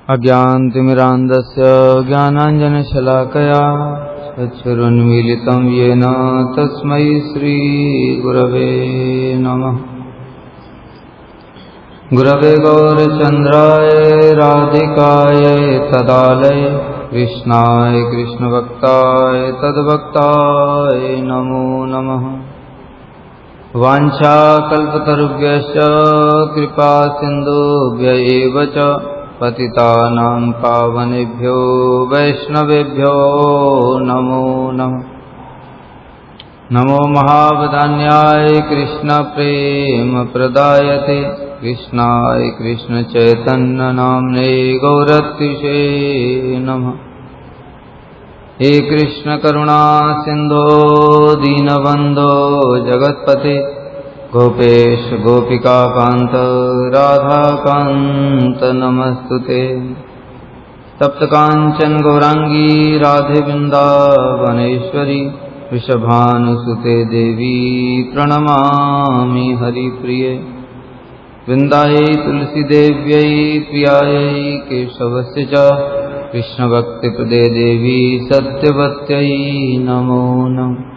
अज्ञानतिमिरान्धस्य ज्ञानाञ्जनशलाकया चक्षुरुन्मीलितं येन तस्मै श्रीगुरवे नमः। गुरवे गौरचन्द्राय राधिकाय तदालय कृष्णाय कृष्णभक्ताय तद्भक्ताय नमो नमः। वाञ्छाकल्पतरुभ्यश्च कृपा सिन्धुभ्य एव च पतितानां पावनेभ्यो वैष्णवेभ्यो नमो नमः। नमो महावदान्याय कृष्णप्रेमप्रदायते कृष्णाय कृष्णचैतन्यनाम्ने गौरत्रिषे नमः। हे कृष्ण करुणा सिन्धो दीनबन्धो जगत्पते गोपेश गोपिकाकान्त राधाकान्त नमस्तुते। तप्तकाञ्चन गौरांगी राधे वृन्दावनेश्वरी वृषभानुसुते देवी प्रणमामि हरिप्रिये। वृन्दायै तुलसीदेव्यै प्रियायै केशवस्य च कृष्णभक्तिप्रदे देवी सत्यवत्यै नमो नमः।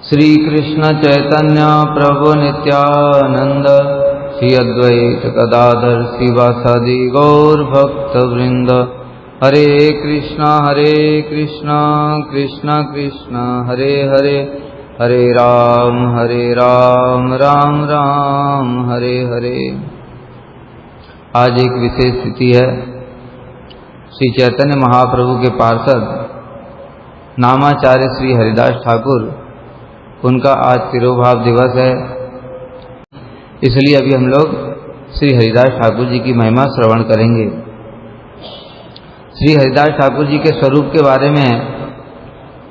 श्री कृष्ण चैतन्य प्रभु नित्यानंद श्री अद्वैत गदाधर शिवासादि गौर भक्त वृंद। हरे कृष्णा कृष्ण कृष्ण हरे हरे, हरे राम राम राम हरे हरे। आज एक विशेष तिथि है। श्री चैतन्य महाप्रभु के पार्षद नामाचार्य श्री हरिदास ठाकुर, उनका आज तिरोभाव दिवस है। इसलिए अभी हम लोग श्री हरिदास ठाकुर जी की महिमा श्रवण करेंगे। श्री हरिदास ठाकुर जी के स्वरूप के बारे में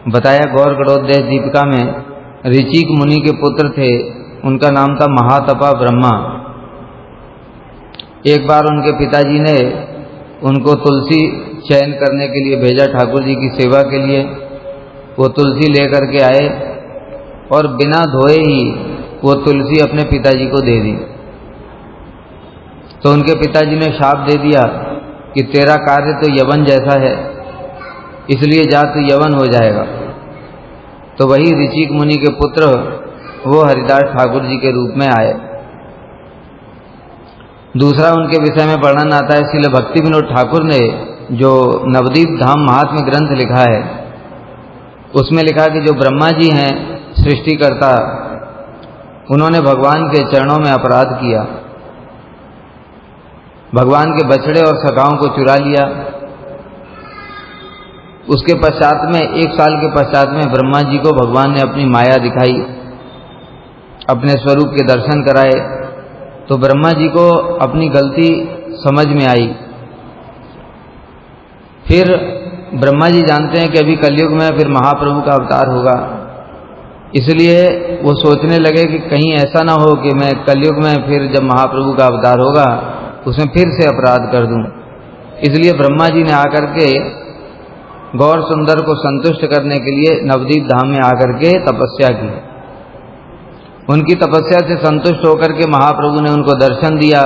बताया गौर गणोदय दीपिका में। ऋचिक मुनि के पुत्र थे, उनका नाम था महातपा ब्रह्मा। एक बार उनके पिताजी ने उनको तुलसी चयन करने के लिए भेजा ठाकुर जी की सेवा के लिए। वो तुलसी लेकर के आए और बिना धोए ही वो तुलसी अपने पिताजी को दे दी। तो उनके पिताजी ने शाप दे दिया कि तेरा कार्य तो यवन जैसा है, इसलिए जा तू यवन हो जाएगा। तो वही ऋचिक मुनि के पुत्र वो हरिदास ठाकुर जी के रूप में आए। दूसरा उनके विषय में वर्णन आता है श्रील भक्ति विनोद ठाकुर ने जो नवदीप धाम महात्म्य ग्रंथ लिखा है, उसमें लिखा कि जो ब्रह्मा जी हैं सृष्टिकर्ता, उन्होंने भगवान के चरणों में अपराध किया, भगवान के बछड़े और सखाओं को चुरा लिया। उसके पश्चात में 1 साल के पश्चात में ब्रह्मा जी को भगवान ने अपनी माया दिखाई, अपने स्वरूप के दर्शन कराए। तो ब्रह्मा जी को अपनी गलती समझ में आई। फिर ब्रह्मा जी जानते हैं कि अभी कलयुग में फिर महाप्रभु का अवतार होगा, इसलिए वो सोचने लगे कि कहीं ऐसा ना हो कि मैं कलयुग में फिर जब महाप्रभु का अवतार होगा उसमें फिर से अपराध कर दूं। इसलिए ब्रह्मा जी ने आकर के गौर सुंदर को संतुष्ट करने के लिए नवदीप धाम में आकर के तपस्या की। उनकी तपस्या से संतुष्ट होकर के महाप्रभु ने उनको दर्शन दिया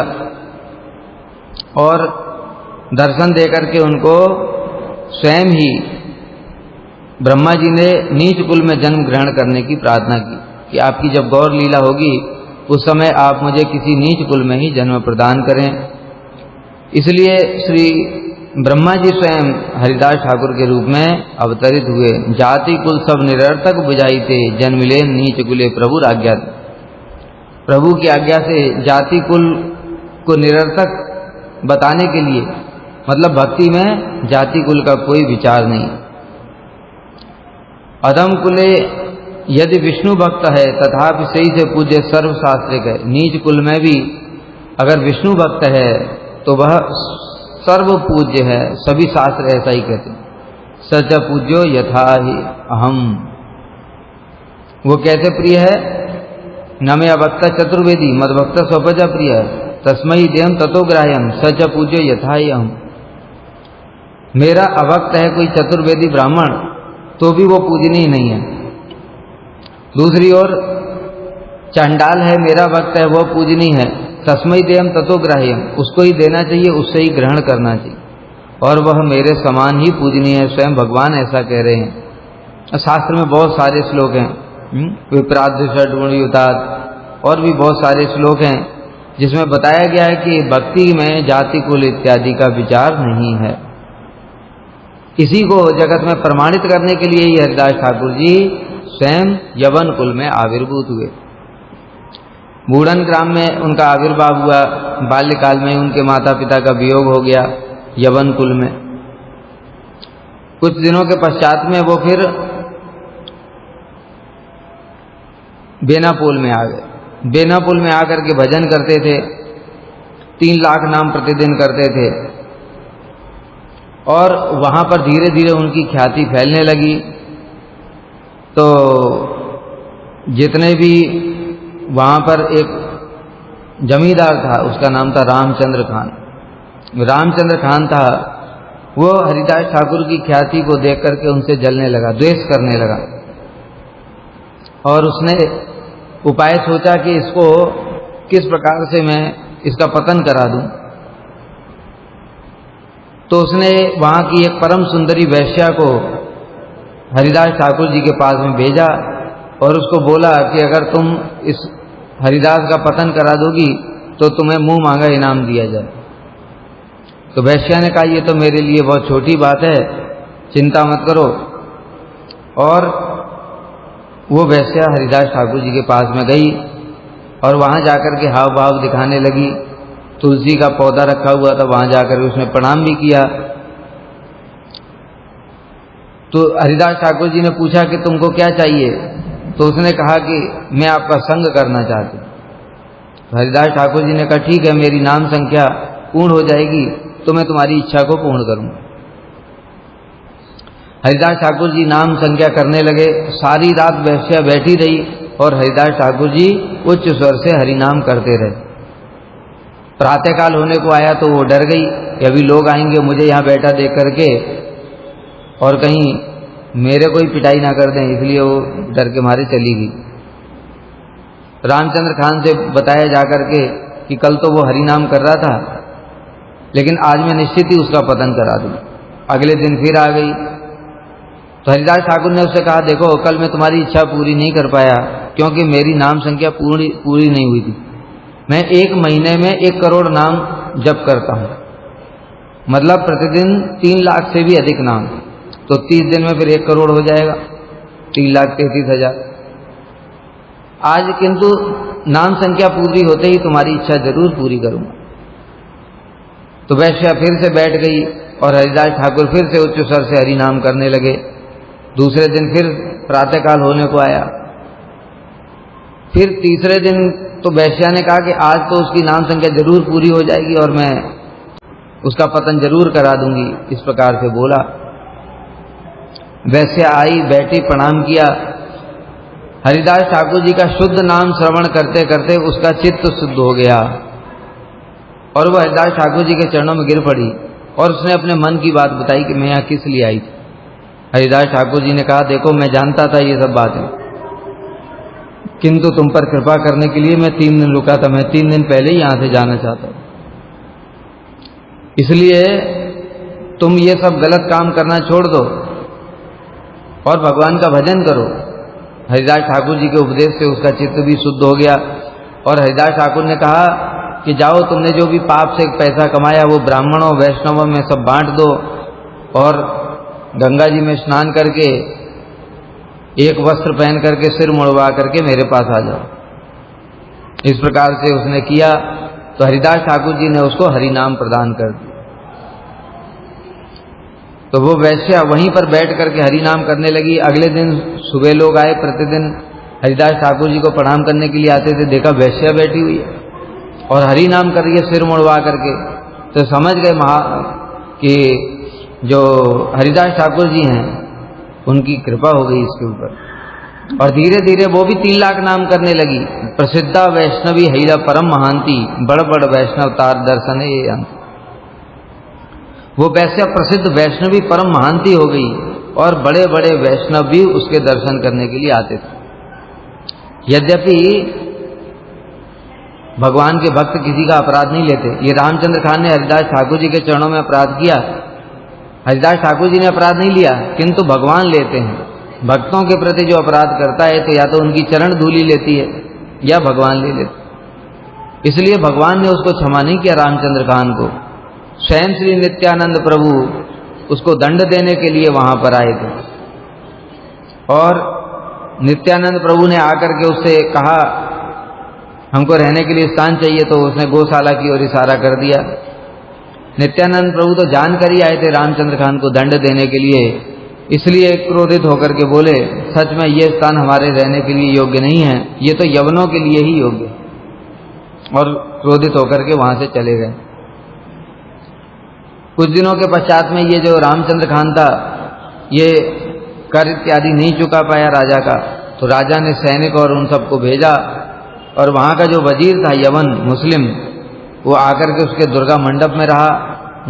और दर्शन देकर के उनको स्वयं ही ब्रह्मा जी ने नीच कुल में जन्म ग्रहण करने की प्रार्थना की कि आपकी जब गौर लीला होगी उस समय आप मुझे किसी नीच कुल में ही जन्म प्रदान करें। इसलिए श्री ब्रह्मा जी स्वयं हरिदास ठाकुर के रूप में अवतरित हुए। जाति कुल सब निरर्थक बुझाई थे, जन्म ले नीच कुले प्रभु आज्ञा। प्रभु की आज्ञा से जाति कुल को निरर्थक बताने के लिए, मतलब भक्ति में जाति कुल का कोई विचार नहीं। अधम कुले यदि विष्णु भक्त है तथापि सही से पूज्य सर्वशास्त्रिक है। नीच कुल में भी अगर विष्णु भक्त है तो वह सर्व पूज्य है, सभी शास्त्र ऐसा ही कहते हैं। सच पूज्यो यथा ही अहम। वो कैसे प्रिय है? न मे अभक्त चतुर्वेदी मदभक्त स्वपज प्रिय तस्मयी देहम ततो ग्राह्यम सच पूज्यो यथा ही अहम। मेरा अभक्त है कोई चतुर्वेदी ब्राह्मण तो भी वो पूजनीय नहीं है। दूसरी ओर चंडाल है, मेरा भक्त है, वो पूजनीय है, तस्मै देयम ततो ग्राह्यम, उसको ही देना चाहिए, उससे ही ग्रहण करना चाहिए, और वह मेरे समान ही पूजनीय है। स्वयं भगवान ऐसा कह रहे हैं। शास्त्र में बहुत सारे श्लोक हैं, विप्राद्य षड्गुणयुतात्, और भी बहुत सारे श्लोक हैं जिसमें बताया गया है कि भक्ति में जाति कुल इत्यादि का विचार नहीं है। इसी को जगत में प्रमाणित करने के लिए ही हरिदास ठाकुर जी स्वयं यवन कुल में आविर्भूत हुए। बूढ़न ग्राम में उनका आविर्भाव हुआ। बाल्यकाल में उनके माता पिता का वियोग हो गया यवन कुल में। कुछ दिनों के पश्चात में वो फिर बेनापोल में आ गए। बेनापोल में आकर के भजन करते थे, 3 लाख नाम प्रतिदिन करते थे, और वहां पर धीरे धीरे उनकी ख्याति फैलने लगी। तो जितने भी वहां पर एक जमींदार था, उसका नाम था रामचंद्र खान। रामचंद्र खान था, वो हरिदास ठाकुर की ख्याति को देख करके उनसे जलने लगा, द्वेष करने लगा, और उसने उपाय सोचा कि इसको किस प्रकार से मैं इसका पतन करा दूं। तो उसने वहां की एक परम सुंदरी वैश्या को हरिदास ठाकुर जी के पास में भेजा और उसको बोला कि अगर तुम इस हरिदास का पतन करा दोगी तो तुम्हें मुंह मांगा इनाम दिया जाए। तो वैश्या ने कहा, ये तो मेरे लिए बहुत छोटी बात है, चिंता मत करो। और वो वैश्या हरिदास ठाकुर जी के पास में गई और वहां जाकर के हाव भाव दिखाने लगी। तुलसी का पौधा रखा हुआ था, वहां जाकर उसने प्रणाम भी किया। तो हरिदास ठाकुर जी ने पूछा कि तुमको क्या चाहिए? तो उसने कहा कि मैं आपका संग करना चाहती हूँ। तो हरिदास ठाकुर जी ने कहा, ठीक है, मेरी नाम संख्या पूर्ण हो जाएगी तो मैं तुम्हारी इच्छा को पूर्ण करूंगा। हरिदास ठाकुर जी नाम संख्या करने लगे। सारी रात वैश्या बैठी रही और हरिदास ठाकुर जी उच्च स्वर से हरिनाम करते रहे। प्रातःकाल होने को आया तो वो डर गई कि अभी लोग आएंगे मुझे यहाँ बैठा देख करके और कहीं मेरे कोई पिटाई ना कर दें, इसलिए वो डर के मारे चली गई। रामचंद्र खान से बताया जाकर के कि कल तो वो हरिनाम कर रहा था, लेकिन आज मैं निश्चित ही उसका पतन करा दूं। अगले दिन फिर आ गई तो हरिदास ठाकुर ने उससे कहा, देखो कल मैं तुम्हारी इच्छा पूरी नहीं कर पाया क्योंकि मेरी नाम संख्या पूरी नहीं हुई थी। मैं 1 महीने में 1 करोड़ नाम जप करता हूं, मतलब प्रतिदिन 3 लाख से भी अधिक नाम, तो 30 दिन में फिर 1 करोड़ हो जाएगा, 3,33,000। आज किंतु नाम संख्या पूरी होते ही तुम्हारी इच्छा जरूर पूरी करूंगा। तो वैश्या फिर से बैठ गई और हरिदास ठाकुर फिर से उच्च स्वर से हरि नाम करने लगे। दूसरे दिन फिर प्रातःकाल होने को आया। फिर तीसरे दिन तो वैश्या ने कहा कि आज तो उसकी नाम संख्या जरूर पूरी हो जाएगी और मैं उसका पतन जरूर करा दूंगी। इस प्रकार से बोला। वैश्या आई, बैठी, प्रणाम किया। हरिदास ठाकुर जी का शुद्ध नाम श्रवण करते करते उसका चित्त शुद्ध हो गया और वह हरिदास ठाकुर जी के चरणों में गिर पड़ी और उसने अपने मन की बात बताई कि मैं यहाँ किस लिए आई थी। हरिदास ठाकुर जी ने कहा, देखो मैं जानता था ये सब बातें, किंतु तुम पर कृपा करने के लिए मैं 3 दिन रुका था। मैं 3 दिन पहले ही यहां से जाना चाहता हूं, इसलिए तुम ये सब गलत काम करना छोड़ दो और भगवान का भजन करो। हरिदास ठाकुर जी के उपदेश से उसका चित्त भी शुद्ध हो गया और हरिदास ठाकुर ने कहा कि जाओ, तुमने जो भी पाप से पैसा कमाया वो ब्राह्मणों वैष्णवों में सब बांट दो और गंगा जी में स्नान करके 1 वस्त्र पहन करके सिर मुड़वा करके मेरे पास आ जाओ। इस प्रकार से उसने किया तो हरिदास ठाकुर जी ने उसको हरिनाम प्रदान कर दिया। तो वो वैश्या वहीं पर बैठ करके हरिनाम करने लगी। अगले दिन सुबह लोग आए, प्रतिदिन हरिदास ठाकुर जी को प्रणाम करने के लिए आते थे। देखा वैश्या बैठी हुई है और हरिनाम कर रही है सिर मुड़वा करके। तो समझ गए कि जो हरिदास ठाकुर जी हैं उनकी कृपा हो गई इसके ऊपर। और धीरे धीरे वो भी 3 लाख नाम करने लगी। प्रसिद्धा वैष्णवी हैला परम महांती, बड़ बड़ वैष्णव तार दर्शन ये अंत। वो वैसे प्रसिद्ध वैष्णवी परम महांती हो गई और बड़े बड़े वैष्णव भी उसके दर्शन करने के लिए आते थे। यद्यपि भगवान के भक्त किसी का अपराध नहीं लेते। ये रामचंद्र खान ने हरिदास ठाकुर जी के चरणों में अपराध किया, हरिदास ठाकुर जी ने अपराध नहीं लिया, किंतु भगवान लेते हैं। भक्तों के प्रति जो अपराध करता है तो या तो उनकी चरण धूली लेती है या भगवान ले लेते। इसलिए भगवान ने उसको क्षमा नहीं किया रामचंद्र खान को। स्वयं श्री नित्यानंद प्रभु उसको दंड देने के लिए वहां पर आए थे और नित्यानंद प्रभु ने आकर के उससे कहा हमको रहने के लिए स्थान चाहिए, तो उसने गौशाला की ओर इशारा कर दिया। नित्यानंद प्रभु तो जानकर ही आए थे रामचंद्र खान को दंड देने के लिए, इसलिए क्रोधित होकर के बोले सच में ये स्थान हमारे रहने के लिए योग्य नहीं है, ये तो यवनों के लिए ही योग्य है, और क्रोधित होकर के वहां से चले गए। कुछ दिनों के पश्चात में ये जो रामचंद्र खान था ये कर इत्यादि नहीं चुका पाया राजा का, तो राजा ने सैनिक और उन सबको भेजा और वहां का जो वजीर था यवन मुस्लिम, वो आकर के उसके दुर्गा मंडप में रहा।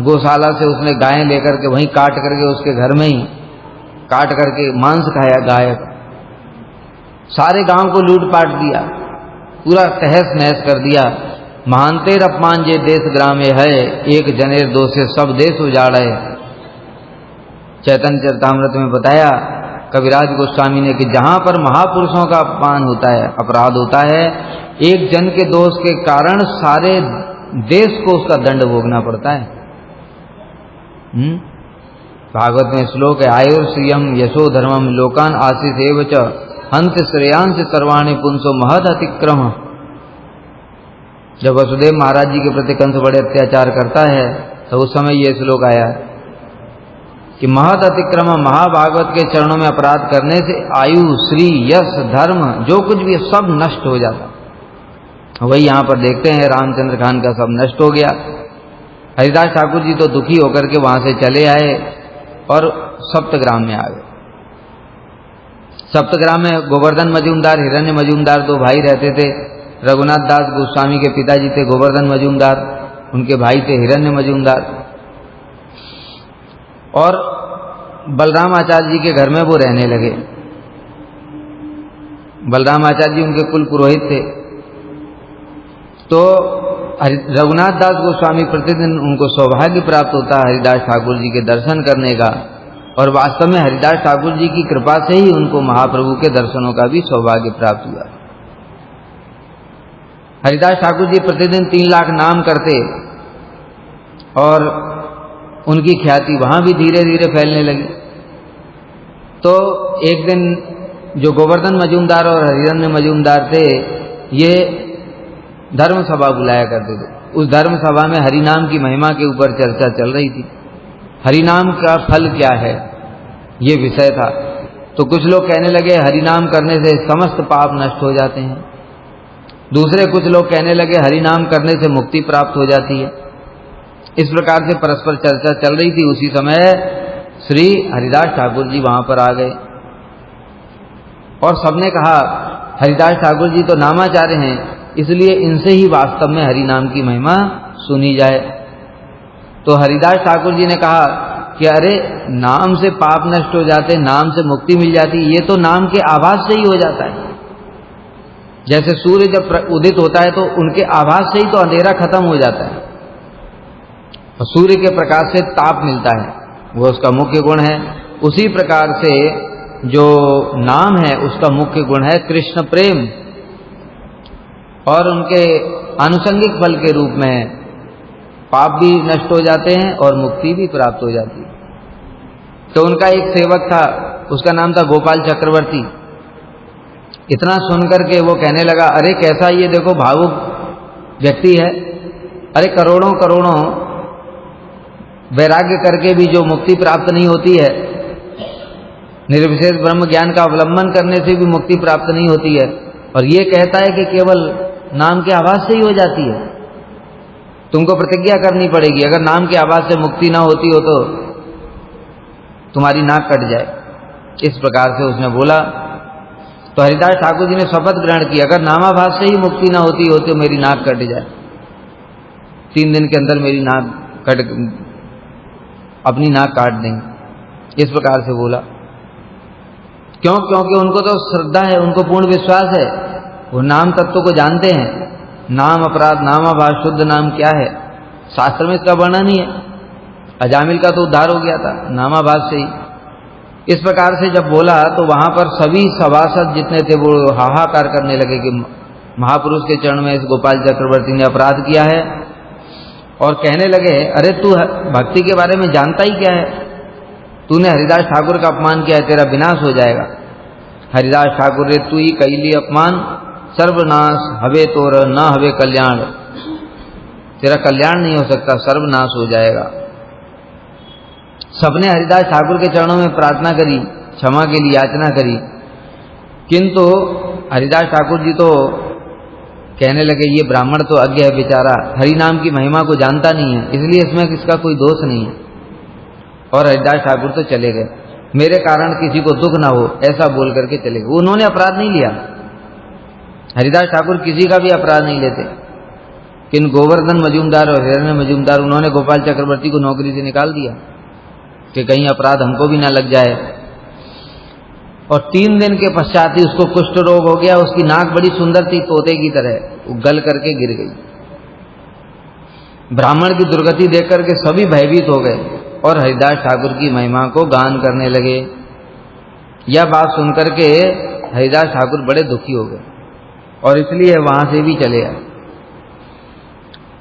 गौशाला से उसने गायें लेकर के वहीं काट करके उसके घर में ही काट करके मांस खाया गाय का। सारे गांव को लूटपाट दिया, पूरा तहस नहस कर दिया। महानतेर अपमान जे देश ग्रामे है, एक जनेर दो से सब देश उजाड़े। चैतन्य चरितामृत में बताया कविराज गोस्वामी ने कि जहां पर महापुरुषों का अपमान होता है, अपराध होता है, एक जन के दोष के कारण सारे देश को उसका दंड भोगना पड़ता है। भागवत में श्लोक है आयुर श्रियम यशो धर्मम लोकान आशीष एवच हंत श्रेयांश सर्वाणि पुंसो महद अतिक्रम। जब वसुदेव महाराज जी के प्रति कंस बड़े अत्याचार करता है तो उस समय ये श्लोक आया कि महद अतिक्रम, महाभागवत के चरणों में अपराध करने से आयु श्री यश धर्म जो कुछ भी सब नष्ट हो जाता। वही यहां पर देखते हैं रामचंद्र खान का सब नष्ट हो गया। हरिदास ठाकुर जी तो दुखी होकर के वहां से चले आए और सप्तग्राम में आ गए। सप्तग्राम में गोवर्धन मजूमदार, हिरण्य मजूमदार दो भाई रहते थे। रघुनाथ दास गोस्वामी के पिताजी थे गोवर्धन मजूमदार, उनके भाई थे हिरण्य मजूमदार। और बलराम आचार्य जी के घर में वो रहने लगे। बलराम आचार्य जी उनके कुल पुरोहित थे। तो रघुनाथ दास गोस्वामी प्रतिदिन उनको सौभाग्य प्राप्त होता हरिदास ठाकुर जी के दर्शन करने का, और वास्तव में हरिदास ठाकुर जी की कृपा से ही उनको महाप्रभु के दर्शनों का भी सौभाग्य प्राप्त हुआ। हरिदास ठाकुर जी प्रतिदिन 3 लाख नाम करते और उनकी ख्याति वहां भी धीरे धीरे फैलने लगी। तो एक दिन जो गोवर्धन मजूमदार और हिरण्य मजूमदार थे ये धर्म सभा बुलाया करते थे। उस धर्म सभा में हरिनाम की महिमा के ऊपर चर्चा चल रही थी। हरिनाम का फल क्या है ये विषय था। तो कुछ लोग कहने लगे हरिनाम करने से समस्त पाप नष्ट हो जाते हैं। दूसरे कुछ लोग कहने लगे हरिनाम करने से मुक्ति प्राप्त हो जाती है। इस प्रकार से परस्पर चर्चा चल रही थी। उसी समय श्री हरिदास ठाकुर जी वहां पर आ गए और सबने कहा हरिदास ठाकुर जी तो नामाचार्य हैं, इसलिए इनसे ही वास्तव में हरि नाम की महिमा सुनी जाए। तो हरिदास ठाकुर जी ने कहा कि अरे नाम से पाप नष्ट हो जाते, नाम से मुक्ति मिल जाती, ये तो नाम के आभास से ही हो जाता है। जैसे सूर्य जब उदित होता है तो उनके आभास से ही तो अंधेरा खत्म हो जाता है और सूर्य के प्रकाश से ताप मिलता है, वो उसका मुख्य गुण है। उसी प्रकार से जो नाम है उसका मुख्य गुण है कृष्ण प्रेम, और उनके आनुषंगिक फल के रूप में पाप भी नष्ट हो जाते हैं और मुक्ति भी प्राप्त हो जाती है। तो उनका एक सेवक था, उसका नाम था गोपाल चक्रवर्ती। इतना सुनकर के वो कहने लगा अरे कैसा ये देखो भावुक व्यक्ति है, अरे करोड़ों करोड़ों वैराग्य करके भी जो मुक्ति प्राप्त नहीं होती है, निर्विशेष ब्रह्म ज्ञान का अवलंबन करने से भी मुक्ति प्राप्त नहीं होती है, और ये कहता है कि केवल नाम के आवाज से ही हो जाती है। तुमको प्रतिज्ञा करनी पड़ेगी, अगर नाम के आवाज से मुक्ति ना होती हो तो तुम्हारी नाक कट जाए। इस प्रकार से उसने बोला। तो हरिदास ठाकुर जी ने शपथ ग्रहण की, अगर नामाभास से ही मुक्ति ना होती हो तो मेरी नाक कट जाए, 3 दिन के अंदर मेरी नाक अपनी नाक काट देंगे। इस प्रकार से बोला। क्यों? क्योंकि उनको तो श्रद्धा है, उनको पूर्ण विश्वास है, वो नाम तत्व को जानते हैं। नाम अपराध, नामाभास, शुद्ध नाम क्या है, शास्त्र में इसका वर्णन ही है। अजामिल का तो उद्धार हो गया था नामाभास से ही। इस प्रकार से जब बोला तो वहां पर सभी सभासद जितने थे वो हाहाकार करने लगे कि महापुरुष के चरण में इस गोपाल चक्रवर्ती ने अपराध किया है, और कहने लगे अरे तू भक्ति के बारे में जानता ही क्या है, तूने हरिदास ठाकुर का अपमान किया है, तेरा विनाश हो जाएगा। हरिदास ठाकुर रे तू ही कैली अपमान, सर्वनाश हवे तोर न हवे कल्याण, तेरा कल्याण नहीं हो सकता, सर्वनाश हो जाएगा। सबने हरिदास ठाकुर के चरणों में प्रार्थना करी, क्षमा के लिए याचना करी, किंतु हरिदास ठाकुर जी तो कहने लगे ये ब्राह्मण तो अज्ञ है बेचारा, हरि नाम की महिमा को जानता नहीं है, इसलिए इसमें किसका कोई दोष नहीं है। और हरिदास ठाकुर तो चले गए, मेरे कारण किसी को दुख ना हो ऐसा बोल करके चले गए। उन्होंने अपराध नहीं लिया, हरिदास ठाकुर किसी का भी अपराध नहीं लेते, किन गोवर्धन मजूमदार और हिरण्य मजूमदार उन्होंने गोपाल चक्रवर्ती को नौकरी से निकाल दिया कि कहीं अपराध हमको भी ना लग जाए। और 3 दिन के पश्चात ही उसको कुष्ठ रोग हो गया, उसकी नाक बड़ी सुंदर थी तोते की तरह, वो गल करके गिर गई। ब्राह्मण की दुर्गति देख करके सभी भयभीत हो गए और हरिदास ठाकुर की महिमा को गान करने लगे। यह बात सुनकर के हरिदास ठाकुर बड़े दुखी हो गए और इसलिए वहां से भी चले आए।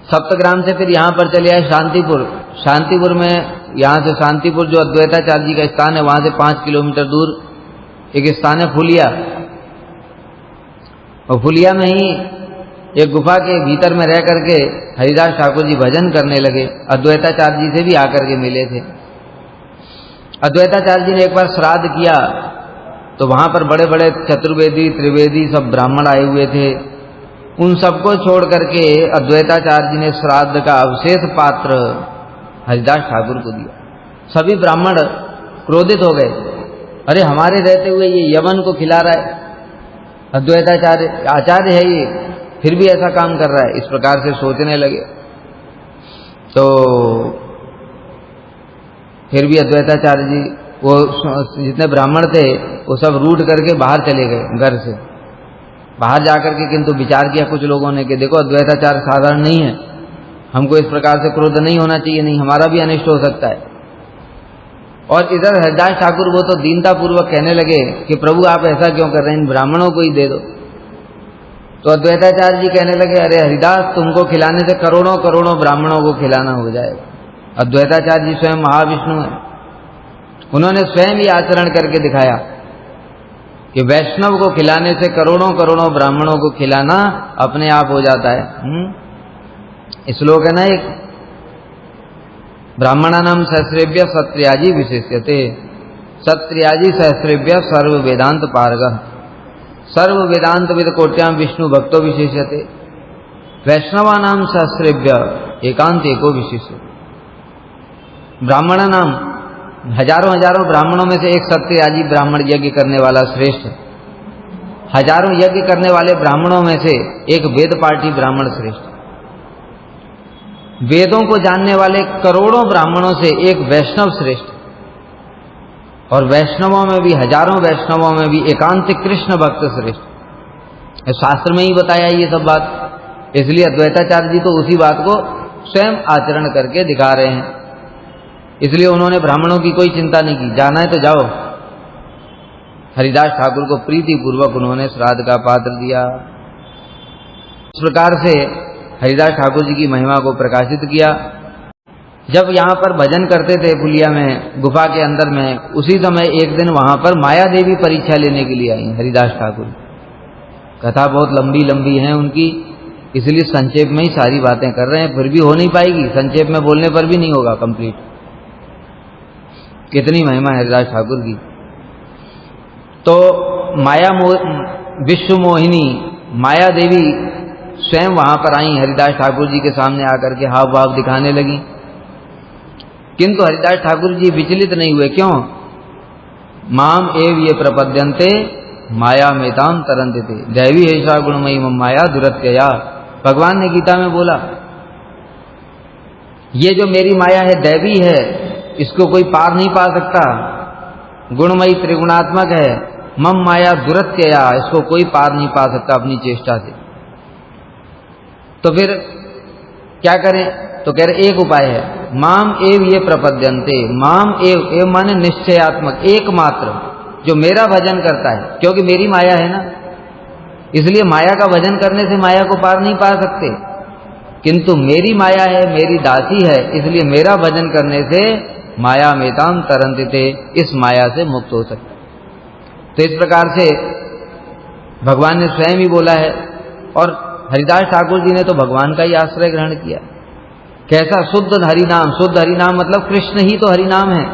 सप्तग्राम से फिर यहाँ पर चले आए शांतिपुर। शांतिपुर में यहाँ से शांतिपुर जो अद्वैताचार्य जी का स्थान है वहां से 5 किलोमीटर दूर एक स्थान है फुलिया, और फुलिया में ही एक गुफा के भीतर में रह करके हरिदास ठाकुर जी भजन करने लगे। अद्वैताचार्य जी से भी आकर के मिले थे। अद्वैताचार्य जी ने एक बार श्राद्ध किया तो वहां पर बड़े बड़े चतुर्वेदी त्रिवेदी सब ब्राह्मण आए हुए थे। उन सबको छोड़ करके अद्वैताचार्य जी ने श्राद्ध का अवशेष पात्र हरिदास ठाकुर को दिया। सभी ब्राह्मण क्रोधित हो गए, अरे हमारे रहते हुए ये यवन को खिला रहा है, अद्वैताचार्य आचार्य है ये, फिर भी ऐसा काम कर रहा है। इस प्रकार से सोचने लगे तो फिर भी अद्वैताचार्य जी वो जितने ब्राह्मण थे वो सब रूठ करके बाहर चले गए घर से बाहर जाकर के। किंतु विचार किया कुछ लोगों ने कि देखो अद्वैताचार्य साधारण नहीं है, हमको इस प्रकार से क्रोध नहीं होना चाहिए, नहीं हमारा भी अनिष्ट हो सकता है। और इधर हरिदास ठाकुर वो तो दीनता पूर्वक कहने लगे कि प्रभु आप ऐसा क्यों कर रहे हैं, इन ब्राह्मणों को ही दे दो। तो अद्वैताचार्य जी कहने लगे अरे हरिदास तुमको खिलाने से करोड़ों करोड़ों ब्राह्मणों को खिलाना हो जाएगा। अद्वैताचार्य जी स्वयं महाविष्णु हैं, उन्होंने स्वयं ही आचरण करके दिखाया कि वैष्णव को खिलाने से करोड़ों करोड़ों ब्राह्मणों को खिलाना अपने आप हो जाता है। श्लोक है ना एक, ब्राह्मणानाम सहस्रेभ्य सत्रियाजी विशिष्यते, सत्रियाजी सहस्रेभ्य सर्व वेदांत पारगः, सर्व वेदांत विद कोट्याम विष्णु भक्तो विशेष्यते, वैष्णवानाम सहस्रेभ्य एकांत एको विशिष्य। ब्राह्मणानाम हजारों हजारों ब्राह्मणों में से एक सत्याजी ब्राह्मण यज्ञ करने वाला श्रेष्ठ, हजारों यज्ञ करने वाले ब्राह्मणों में से एक वेद पाठी ब्राह्मण श्रेष्ठ, वेदों को जानने वाले करोड़ों ब्राह्मणों से एक वैष्णव श्रेष्ठ, और वैष्णवों में भी हजारों वैष्णवों में भी एकांतिक कृष्ण भक्त श्रेष्ठ। शास्त्र में ही बताया ये सब बात, इसलिए अद्वैताचार्य जी तो उसी बात को स्वयं आचरण करके दिखा रहे हैं। इसलिए उन्होंने ब्राह्मणों की कोई चिंता नहीं की, जाना है तो जाओ। हरिदास ठाकुर को प्रीति पूर्वक उन्होंने श्राद्ध का पात्र दिया। इस प्रकार से हरिदास ठाकुर जी की महिमा को प्रकाशित किया। जब यहाँ पर भजन करते थे फुलिया में गुफा के अंदर में, उसी समय एक दिन वहां पर माया देवी परीक्षा लेने के लिए आई हरिदास ठाकुर। कथा बहुत लंबी लंबी है उनकी, इसलिए संक्षेप में ही सारी बातें कर रहे हैं, फिर भी हो नहीं पाएगी, संक्षेप में बोलने पर भी नहीं होगा कंप्लीट। कितनी महिमा है हरिदास ठाकुर की। तो माया विश्व मोहिनी माया देवी स्वयं वहां पर आई, हरिदास ठाकुर जी के सामने आकर के हाव भाव दिखाने लगी। किंतु हरिदास ठाकुर जी विचलित नहीं हुए। क्यों? माम एव ये प्रपद्यन्ते माया मेताम तरन्ते, दैवी ऐसा गुणमयी मम माया दुरत्यया। भगवान ने गीता में बोला ये जो मेरी माया है दैवी है, इसको कोई पार नहीं पा सकता, गुणमयी त्रिगुणात्मक है। मम माया दुरत्यया, इसको कोई पार नहीं पा सकता अपनी चेष्टा से। तो फिर क्या करें? तो कह रहे एक उपाय है, माम एव ये प्रपद्यन्ते। माम एव माने निश्चयात्मक, एकमात्र जो मेरा भजन करता है, क्योंकि मेरी माया है ना, इसलिए माया का भजन करने से माया को पार नहीं पा सकते, किंतु मेरी माया है, मेरी दासी है, इसलिए मेरा भजन करने से माया मेताम तरंतिते, इस माया से मुक्त हो सकते। तो इस प्रकार से भगवान ने स्वयं ही बोला है, और हरिदास ठाकुर जी ने तो भगवान का ही आश्रय ग्रहण किया। कैसा शुद्ध हरिनाम, शुद्ध हरिनाम मतलब कृष्ण ही तो हरिनाम है,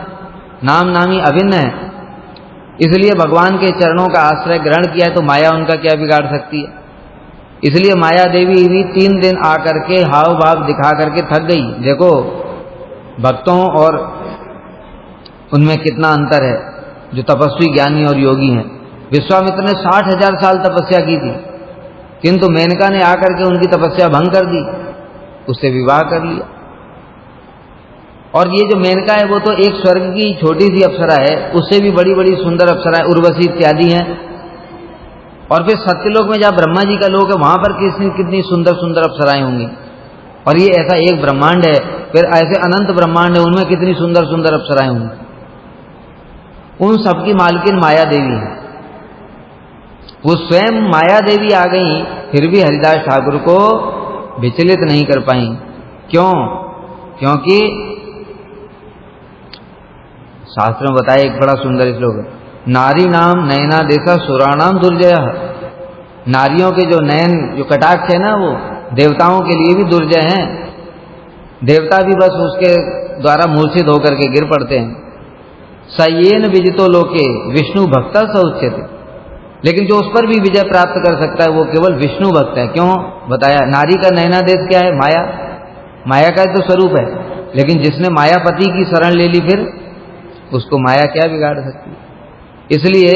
नाम नामी अभिन्न है, इसलिए भगवान के चरणों का आश्रय ग्रहण किया है, तो माया उनका क्या बिगाड़ सकती है। इसलिए माया देवी भी 3 दिन आकर के हाव भाव दिखा करके थक गई। देखो भक्तों और उनमें कितना अंतर है, जो तपस्वी ज्ञानी और योगी हैं। विश्वामित्र ने 60,000 साल तपस्या की थी, किंतु मेनका ने आकर के उनकी तपस्या भंग कर दी, उससे विवाह कर लिया। और ये जो मेनका है वो तो एक स्वर्ग की छोटी सी अप्सरा है, उससे भी बड़ी बड़ी सुंदर अप्सराएं उर्वशी इत्यादि हैं। और फिर सत्यलोक में जहाँ ब्रह्मा जी का लोक है, वहां पर कितनी सुंदर सुंदर अप्सराएं होंगी। और ये ऐसा एक ब्रह्मांड है, फिर ऐसे अनंत ब्रह्मांड है, उनमें कितनी सुंदर सुंदर अप्सराएं होंगी। उन सबकी मालकिन माया देवी है। वो स्वयं माया देवी आ गई, फिर भी हरिदास ठाकुर को विचलित नहीं कर पाई। क्यों? क्योंकि शास्त्र में बताया एक बड़ा सुंदर श्लोक है, नारी नाम नयना देशा सुराणाम दुर्जय। नारियों के जो नयन, जो कटाक्ष है ना, वो देवताओं के लिए भी दुर्जय हैं। देवता भी बस उसके द्वारा मूर्छित होकर के गिर पड़ते हैं। सयेन विजितो लोके विष्णु भक्ता स उच्यते। लेकिन जो उस पर भी विजय प्राप्त कर सकता है वो केवल विष्णु भक्त है। क्यों बताया? नारी का नयनादेश क्या है? माया, माया का तो स्वरूप है। लेकिन जिसने मायापति की शरण ले ली, फिर उसको माया क्या बिगाड़ सकती है। इसलिए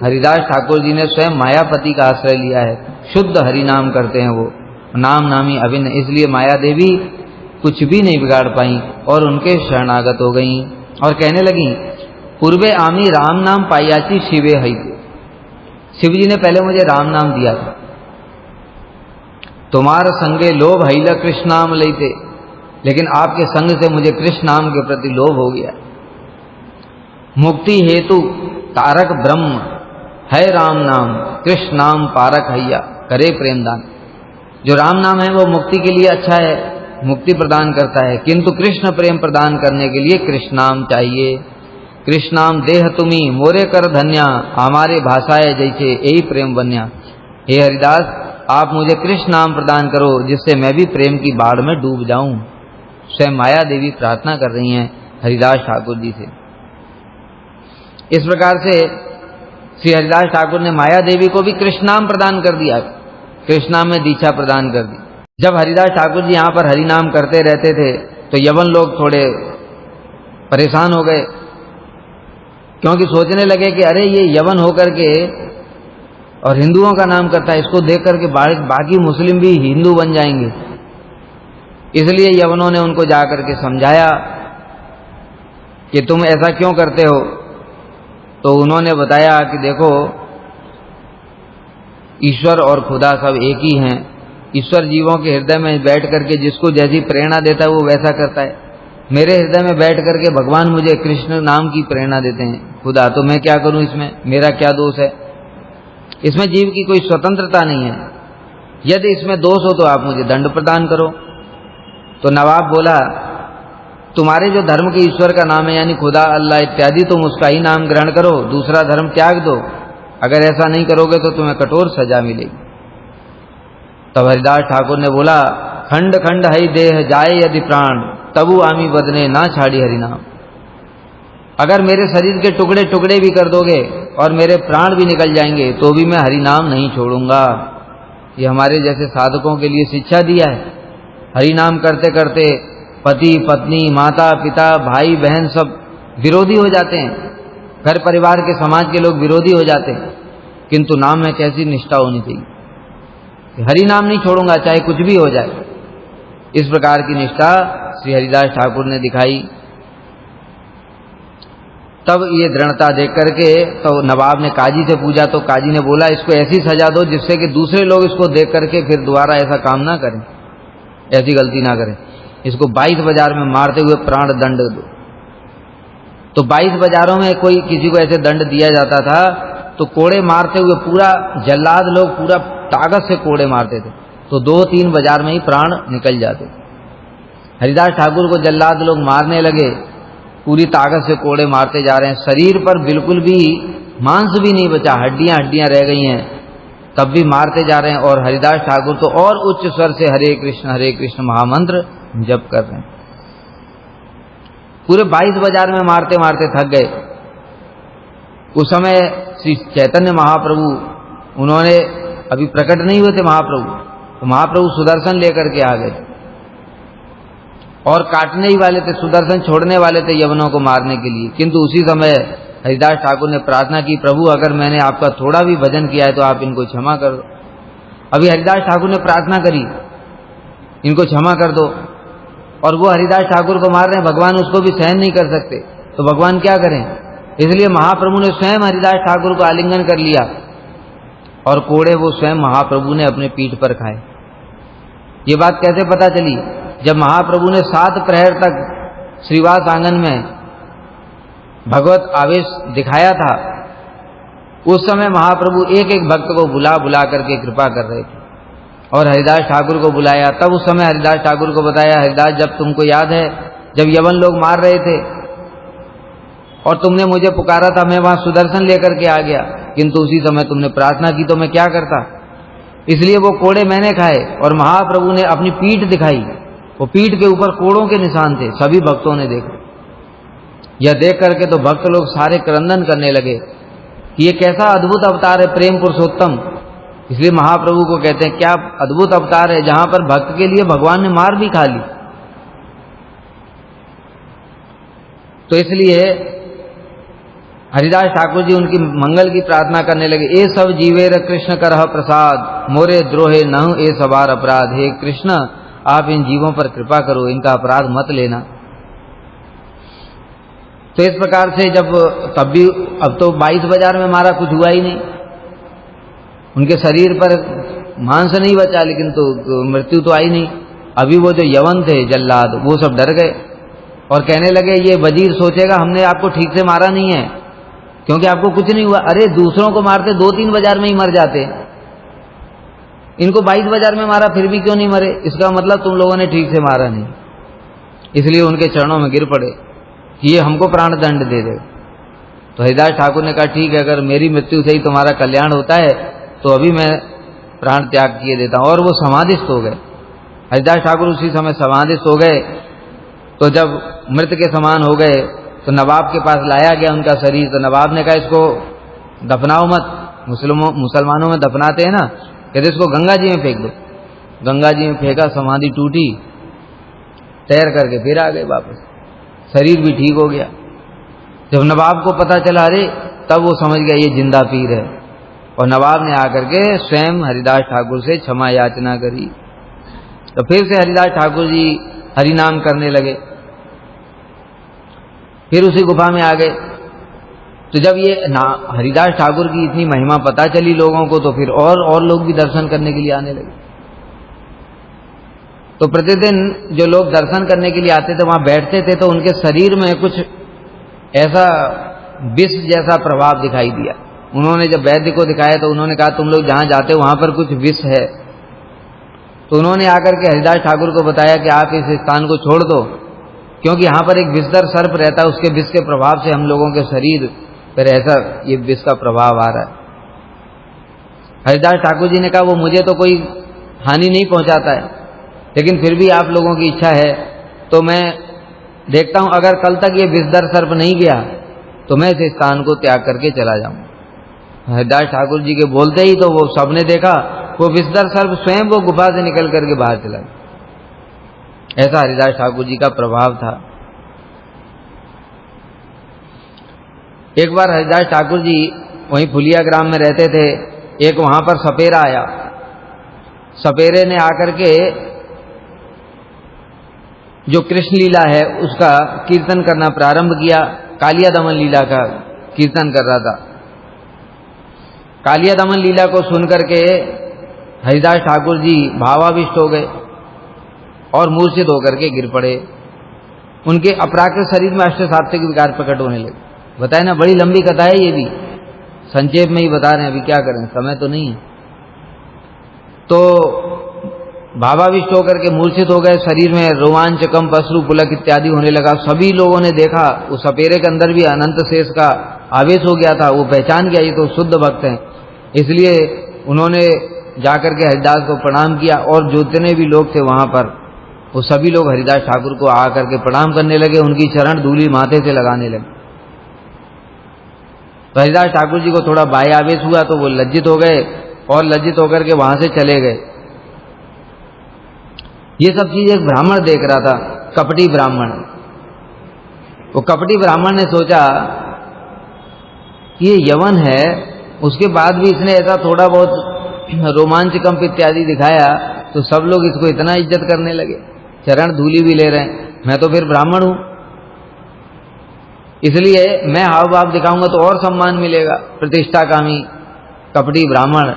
हरिदास ठाकुर जी ने स्वयं मायापति का आश्रय लिया है। शुद्ध हरिनाम करते हैं वो, नाम नामी अभिन्न, इसलिए माया देवी कुछ भी नहीं बिगाड़ पाई और उनके शरणागत हो गई। और कहने लगी, पूर्वे आमी राम नाम पायाची शिवे हई। शिव जी ने पहले मुझे राम नाम दिया था। तुम्हार संगे लोभ हईला कृष्ण नाम लेते, लेकिन आपके संग से मुझे कृष्ण नाम के प्रति लोभ हो गया। मुक्ति हेतु तारक ब्रह्म है राम नाम, कृष्ण नाम पारक हैया, करे प्रेमदान। जो राम नाम है वो मुक्ति के लिए अच्छा है, मुक्ति प्रदान करता है, किंतु कृष्ण प्रेम प्रदान करने के लिए कृष्ण नाम चाहिए। कृष्ण नाम देह तुम्ही मोरे कर धन्या, हमारे भाषाए जैसे यही प्रेम बन्या। हे हरिदास, आप मुझे कृष्ण नाम प्रदान करो, जिससे मैं भी प्रेम की बाढ़ में डूब जाऊं। स्वयं माया देवी प्रार्थना कर रही हैं हरिदास ठाकुर जी से। इस प्रकार से श्री हरिदास ठाकुर ने माया देवी को भी कृष्ण नाम प्रदान कर दिया, कृष्ण नाम में दीक्षा प्रदान कर दी। जब हरिदास ठाकुर जी यहाँ पर हरि नाम करते रहते थे तो यवन लोग थोड़े परेशान हो गए, क्योंकि सोचने लगे कि अरे ये यवन होकर के और हिंदुओं का नाम करता है, इसको देख करके बाकी मुस्लिम भी हिंदू बन जाएंगे। इसलिए यवनों ने उनको जाकर के समझाया कि तुम ऐसा क्यों करते हो। तो उन्होंने बताया कि देखो, ईश्वर और खुदा सब एक ही हैं। ईश्वर जीवों के हृदय में बैठ करके जिसको जैसी प्रेरणा देता है वो वैसा करता है। मेरे हृदय में बैठ करके भगवान मुझे कृष्ण नाम की प्रेरणा देते हैं, खुदा, तो मैं क्या करूं इसमें? मेरा क्या दोष है? इसमें जीव की कोई स्वतंत्रता नहीं है। यदि इसमें दोष हो तो आप मुझे दंड प्रदान करो। तो नवाब बोला, तुम्हारे जो धर्म के ईश्वर का नाम है यानी खुदा, अल्लाह इत्यादि, तुम उसका ही नाम ग्रहण करो, दूसरा धर्म त्याग दो। अगर ऐसा नहीं करोगे तो तुम्हें कठोर सजा मिलेगी। तब हरिदास ठाकुर ने बोला, खंड खंड हई देह जाए यदि प्राण, तबु आमी बदने ना छाड़ी हरिनाम। अगर मेरे शरीर के टुकड़े टुकड़े भी कर दोगे और मेरे प्राण भी निकल जाएंगे तो भी मैं हरिनाम नहीं छोड़ूंगा। ये हमारे जैसे साधकों के लिए शिक्षा दिया है। हरिनाम करते करते पति पत्नी माता पिता भाई बहन सब विरोधी हो जाते हैं, घर परिवार के समाज के लोग विरोधी हो जाते हैं, किंतु नाम में कैसी निष्ठा होनी चाहिए। हरि नाम नहीं छोड़ूंगा चाहे कुछ भी हो जाए। इस प्रकार की निष्ठा श्री हरिदास ठाकुर ने दिखाई। तब ये दृढ़ता देख करके तो नवाब ने काजी से पूछा, तो काजी ने बोला, इसको ऐसी सजा दो जिससे कि दूसरे लोग इसको देख करके फिर दोबारा ऐसा काम ना करें। ऐसी गलती ना करें, इसको 22 बाजार में मारते हुए प्राण दंड दो। तो 22 बाजारों में कोई किसी को ऐसे दंड दिया जाता था तो कोड़े मारते हुए पूरा जल्लाद लोग पूरा ताकत से कोड़े मारते थे, तो 2-3 बाजार में ही प्राण निकल जाते। हरिदास ठाकुर को जल्लाद लोग मारने लगे, पूरी ताकत से कोड़े मारते जा रहे हैं, शरीर पर बिल्कुल भी मांस भी नहीं बचा, हड्डियां हड्डियां रह गई हैं, तब भी मारते जा रहे हैं। और हरिदास ठाकुर तो और उच्च स्वर से हरे कृष्ण महामंत्र जप कर रहे हैं। पूरे 22 बाजार में मारते मारते थक गए। उस समय श्री चैतन्य महाप्रभु, उन्होंने अभी प्रकट नहीं हुए थे महाप्रभु, तो महाप्रभु सुदर्शन लेकर के आ गए और काटने ही वाले थे, सुदर्शन छोड़ने वाले थे यवनों को मारने के लिए। किंतु उसी समय हरिदास ठाकुर ने प्रार्थना की, प्रभु अगर मैंने आपका थोड़ा भी भजन किया है तो आप इनको क्षमा कर दो। अभी हरिदास ठाकुर ने प्रार्थना करी, इनको क्षमा कर दो, और वो हरिदास ठाकुर को मार रहे हैं, भगवान उसको भी सहन नहीं कर सकते, तो भगवान क्या करें। इसलिए महाप्रभु ने स्वयं हरिदास ठाकुर को आलिंगन कर लिया और कोड़े वो स्वयं महाप्रभु ने अपने पीठ पर खाए। ये बात कैसे पता चली? जब महाप्रभु ने 7 प्रहर तक श्रीवास आंगन में भगवत आवेश दिखाया था, उस समय महाप्रभु एक एक भक्त को बुला बुला करके कृपा कर रहे थे और हरिदास ठाकुर को बुलाया। तब उस समय हरिदास ठाकुर को बताया, हरिदास जब तुमको याद है जब यवन लोग मार रहे थे और तुमने मुझे पुकारा था, मैं वहां सुदर्शन लेकर के आ गया, किंतु उसी समय तुमने प्रार्थना की तो मैं क्या करता। इसलिए वो कोड़े मैंने खाए और महाप्रभु ने अपनी पीठ दिखाई, वो पीठ के ऊपर कोड़ों के निशान थे, सभी भक्तों ने देखा। यह देख करके तो भक्त लोग सारे क्रंदन करने लगे कि ये कैसा अद्भुत अवतार है प्रेम पुरुषोत्तम। इसलिए महाप्रभु को कहते हैं क्या अद्भुत अवतार है, जहां पर भक्त के लिए भगवान ने मार भी खा ली। तो इसलिए हरिदास ठाकुर जी उनकी मंगल की प्रार्थना करने लगे। ए सब जीवेर कृष्ण करह प्रसाद, मोरे द्रोहे नहु ए सवार अपराध। हे कृष्ण आप इन जीवों पर कृपा करो, इनका अपराध मत लेना। तो इस प्रकार से जब तब भी अब तो 22 बाजार में मारा, कुछ हुआ ही नहीं, उनके शरीर पर मांस नहीं बचा, लेकिन तो मृत्यु तो आई नहीं। अभी वो जो यवन थे जल्लाद, वो सब डर गए और कहने लगे ये वजीर सोचेगा हमने आपको ठीक से मारा नहीं है, क्योंकि आपको कुछ नहीं हुआ। अरे दूसरों को मारते 2-3 बाजार में ही मर जाते, इनको 22 बाजार में मारा फिर भी क्यों नहीं मरे, इसका मतलब तुम लोगों ने ठीक से मारा नहीं। इसलिए उनके चरणों में गिर पड़े कि ये हमको प्राण दंड दे दे। तो हरिदास ठाकुर ने कहा ठीक है, अगर मेरी मृत्यु से ही तुम्हारा कल्याण होता है तो अभी मैं प्राण त्याग किए देता हूं। और वो समाधिस्थ हो गए। हरिदास ठाकुर उसी समय समाधिस्थ हो गए। तो जब मृत के समान हो गए तो नवाब के पास लाया गया उनका शरीर। तो नवाब ने कहा इसको दफनाओ मत, मुसलमानों में दफनाते हैं ना, कहते इसको गंगा जी में फेंक दो। गंगा जी में फेंका, समाधि टूटी, तैर करके फिर आ गए वापस, शरीर भी ठीक हो गया। जब नवाब को पता चला अरे, तब वो समझ गया ये जिंदा पीर है, और नवाब ने आकर के स्वयं हरिदास ठाकुर से क्षमा याचना करी। तो फिर से हरिदास ठाकुर जी हरि नाम करने लगे, फिर उसी गुफा में आ गए। तो जब ये हरिदास ठाकुर की इतनी महिमा पता चली लोगों को, तो फिर और लोग भी दर्शन करने के लिए आने लगे। तो प्रतिदिन जो लोग दर्शन करने के लिए आते थे, वहां बैठते थे, तो उनके शरीर में कुछ ऐसा विष जैसा प्रभाव दिखाई दिया। उन्होंने जब वैद्य को दिखाया तो उन्होंने कहा तुम लोग जहां जाते हो वहां पर कुछ विष है। तो उन्होंने आकर के हरिदास ठाकुर को बताया कि आप इस स्थान को छोड़ दो, क्योंकि यहां पर एक विषधर सर्प रहता है, उसके विष के प्रभाव से हम लोगों के शरीर पर ऐसा ये विष का प्रभाव आ रहा है। हरिदास ठाकुर जी ने कहा वो मुझे तो कोई हानि नहीं पहुंचाता है, लेकिन फिर भी आप लोगों की इच्छा है तो मैं देखता हूं, अगर कल तक ये विषधर सर्प नहीं गया तो मैं इस स्थान को त्याग करके चला जाऊं। हरिदास ठाकुर जी के बोलते ही तो वो सबने देखा, वो विषधर सर्प स्वयं वो गुफा से निकल करके बाहर चला गया। ऐसा हरिदास ठाकुर जी का प्रभाव था। एक बार हरिदास ठाकुर जी वहीं फुलिया ग्राम में रहते थे, एक वहां पर सपेरा आया। सपेरे ने आकर के जो कृष्ण लीला है उसका कीर्तन करना प्रारंभ किया। कालिया दमन लीला का कीर्तन कर रहा था। कालिया दमन लीला को सुनकर के हरिदास ठाकुर जी भावाविष्ट हो गए और मूर्छित होकर के गिर पड़े। उनके अपराकृत शरीर में अष्ट सात्विक विकार प्रकट होने लगे। बताए ना, बड़ी लंबी कथा है, ये भी संक्षेप में ही बता रहे हैं, अभी क्या करें, समय तो नहीं है। तो भावाविष्ट होकर के मूर्छित हो गए, शरीर में रोमांच, कंप, अश्रु, पुलक इत्यादि होने लगा। सभी लोगों ने देखा, उस सपेरे के अंदर भी अनंत शेष का आवेश हो गया था। वो पहचान गया ये तो शुद्ध भक्त हैं, इसलिए उन्होंने जाकर के हरिदास को प्रणाम किया। और जितने भी लोग थे वहां पर, वो सभी लोग हरिदास ठाकुर को आकर के प्रणाम करने लगे, उनकी चरण धूलि माथे से लगाने लगे। तो हरिदास ठाकुर जी को थोड़ा बाह्य आवेश हुआ तो वो लज्जित हो गए और लज्जित होकर के वहां से चले गए। ये सब चीज एक ब्राह्मण देख रहा था, कपटी ब्राह्मण। वो कपटी ब्राह्मण ने सोचा कि ये यवन है, उसके बाद भी इसने ऐसा थोड़ा बहुत रोमांच, कंप इत्यादि दिखाया, तो सब लोग इसको इतना इज्जत करने लगे, चरण धूलि भी ले रहे हैं, मैं तो फिर ब्राह्मण हूं, इसलिए मैं हाव भाव दिखाऊंगा तो और सम्मान मिलेगा। प्रतिष्ठाकामी कपटी ब्राह्मण।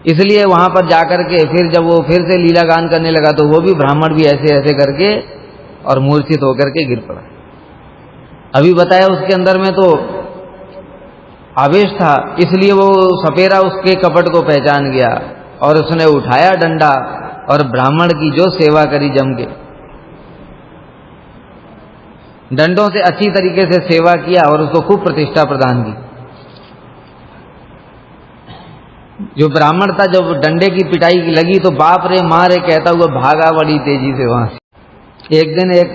इसलिए वहां पर जाकर के फिर जब वो फिर से लीला गान करने लगा तो वो भी ब्राह्मण भी ऐसे ऐसे करके और मूर्छित होकर के गिर पड़ा। अभी बताया उसके अंदर में तो आवेश था, इसलिए वो सपेरा उसके कपट को पहचान गया और उसने उठाया डंडा और ब्राह्मण की जो सेवा करी जम के, डंडों से अच्छी तरीके से सेवा किया और उसको खूब प्रतिष्ठा प्रदान की। जो ब्राह्मण था, जब डंडे की पिटाई लगी तो बाप रे माँ रे कहता हुआ भागा बड़ी तेजी से वहां से। एक दिन एक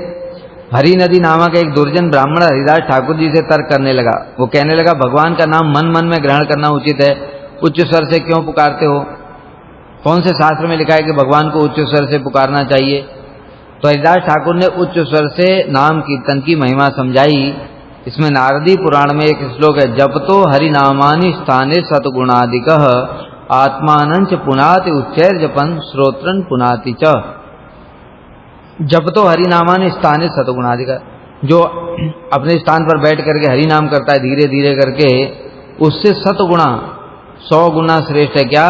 हरि नदी नामक एक दुर्जन ब्राह्मण हरिदास ठाकुर जी से तर्क करने लगा। वो कहने लगा, भगवान का नाम मन मन में ग्रहण करना उचित है, उच्च स्वर से क्यों पुकारते हो? कौन से शास्त्र में लिखा है कि भगवान को उच्च स्वर से पुकारना चाहिए? तो हरिदास ठाकुर ने उच्च स्वर से नाम कीर्तन की महिमा समझाई। इसमें नारदी पुराण में एक श्लोक है, जपतो हरिनामानि स्थाने सतगुणादिक आत्मानंच पुनाति उच्चैर जपन श्रोत्रन पुनाति च। जपतो हरिनामानि स्थाने सतगुणादिक, जो अपने स्थान पर बैठ करके हरि नाम करता है धीरे धीरे करके, उससे सतगुणा 100 गुना श्रेष्ठ है क्या?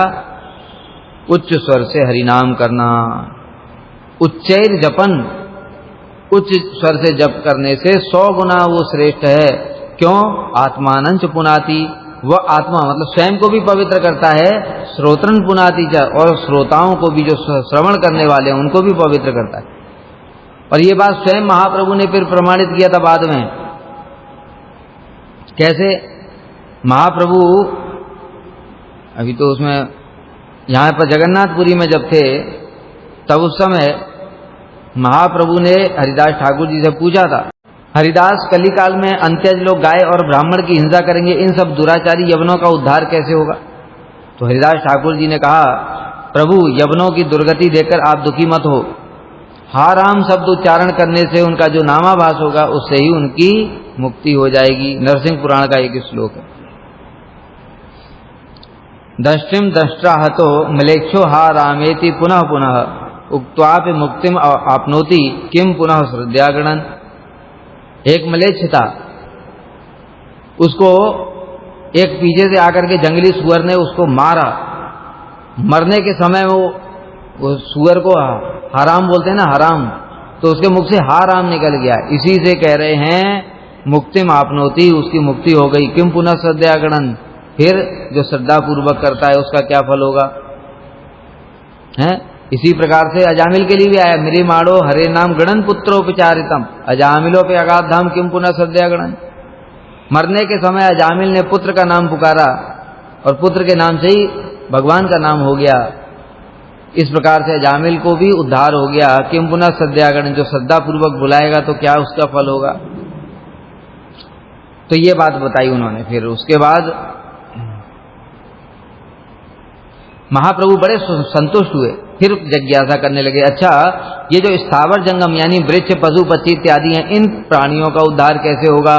उच्च स्वर से हरिनाम करना। उच्चैर जपन, उच्च स्वर से जप करने से 100 गुना वो श्रेष्ठ है। क्यों? आत्मानंच पुनाति, वह आत्मा मतलब स्वयं को भी पवित्र करता है, श्रोत्रन पुनाति च, और श्रोताओं को भी जो श्रवण करने वाले हैं उनको भी पवित्र करता है। और ये बात स्वयं महाप्रभु ने फिर प्रमाणित किया था बाद में। कैसे? महाप्रभु अभी तो उसमें यहाँ पर जगन्नाथपुरी में जब थे तब उस समय महाप्रभु ने हरिदास ठाकुर जी से पूछा था, हरिदास कलिकाल में अंत्यज लोग गाय और ब्राह्मण की हिंसा करेंगे, इन सब दुराचारी यवनों का उद्धार कैसे होगा? तो हरिदास ठाकुर जी ने कहा, प्रभु यवनों की दुर्गति देखकर आप दुखी मत हो, हा राम शब्द उच्चारण करने से उनका जो नामाभास होगा उससे ही उनकी मुक्ति हो जाएगी। नरसिंह पुराण का एक श्लोक है। दृष्टिम दृष्टाहतो मलेक्षो हा रामेति पुनः पुनः उक्त्वापि मुक्तिम आपनोति किम पुनः श्रद्धागणन। एक मलेच्छ था, उसको एक पीछे से आकर के जंगली सुअर ने उसको मारा। मरने के समय वो सुअर को हराम बोलते हैं ना, हराम, तो उसके मुख से हाराम निकल गया। इसी से कह रहे हैं मुक्तिम आपनोति, उसकी मुक्ति हो गई। किम पुनः श्रद्धागणन, फिर जो श्रद्धा पूर्वक करता है उसका क्या फल होगा? है इसी प्रकार से अजामिल के लिए भी आया, मेरे माड़ो हरे नाम गणन पुत्रोपचारितम अजामिलो पे अगाध धाम किम पुनः श्रद्धा गणन। मरने के समय अजामिल ने पुत्र का नाम पुकारा और पुत्र के नाम से ही भगवान का नाम हो गया। इस प्रकार से अजामिल को भी उद्धार हो गया। किम पुनः श्रद्धा गणन, जो श्रद्धा पूर्वक बुलाएगा तो क्या उसका फल होगा? तो ये बात बताई उन्होंने। फिर उसके बाद महाप्रभु बड़े संतुष्ट हुए, फिर जिज्ञासा करने लगे, अच्छा ये जो स्थावर जंगम यानी वृक्ष पशु पक्षी इत्यादि हैं, इन प्राणियों का उद्धार कैसे होगा?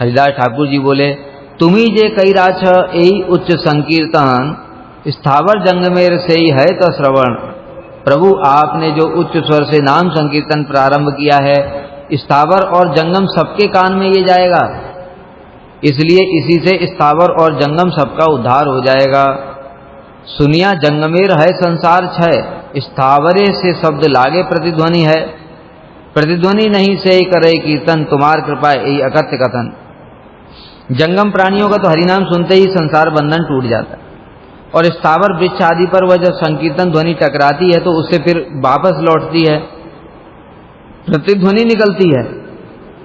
हरिदास ठाकुर जी बोले, तुम्ही जे कई राछ यही उच्च संकीर्तन स्थावर जंगमेर से ही है तो श्रवण। प्रभु आपने जो उच्च स्वर से नाम संकीर्तन प्रारंभ किया है, स्थावर और जंगम सबके कान में ये जाएगा, इसलिए इसी से स्थावर और जंगम सबका उद्धार हो जाएगा। सुनिया जंगमेर है संसार छय, स्थावरे से शब्द लागे प्रतिध्वनि है, प्रतिध्वनि नहीं से करे कीर्तन, तुम्हार कृपा यही अकथ्य कथन। जंगम प्राणियों का तो हरिनाम सुनते ही संसार बंधन टूट जाता है, और स्थावर वृक्ष आदि पर वह जब संकीर्तन ध्वनि टकराती है तो उससे फिर वापस लौटती है, प्रतिध्वनि निकलती है।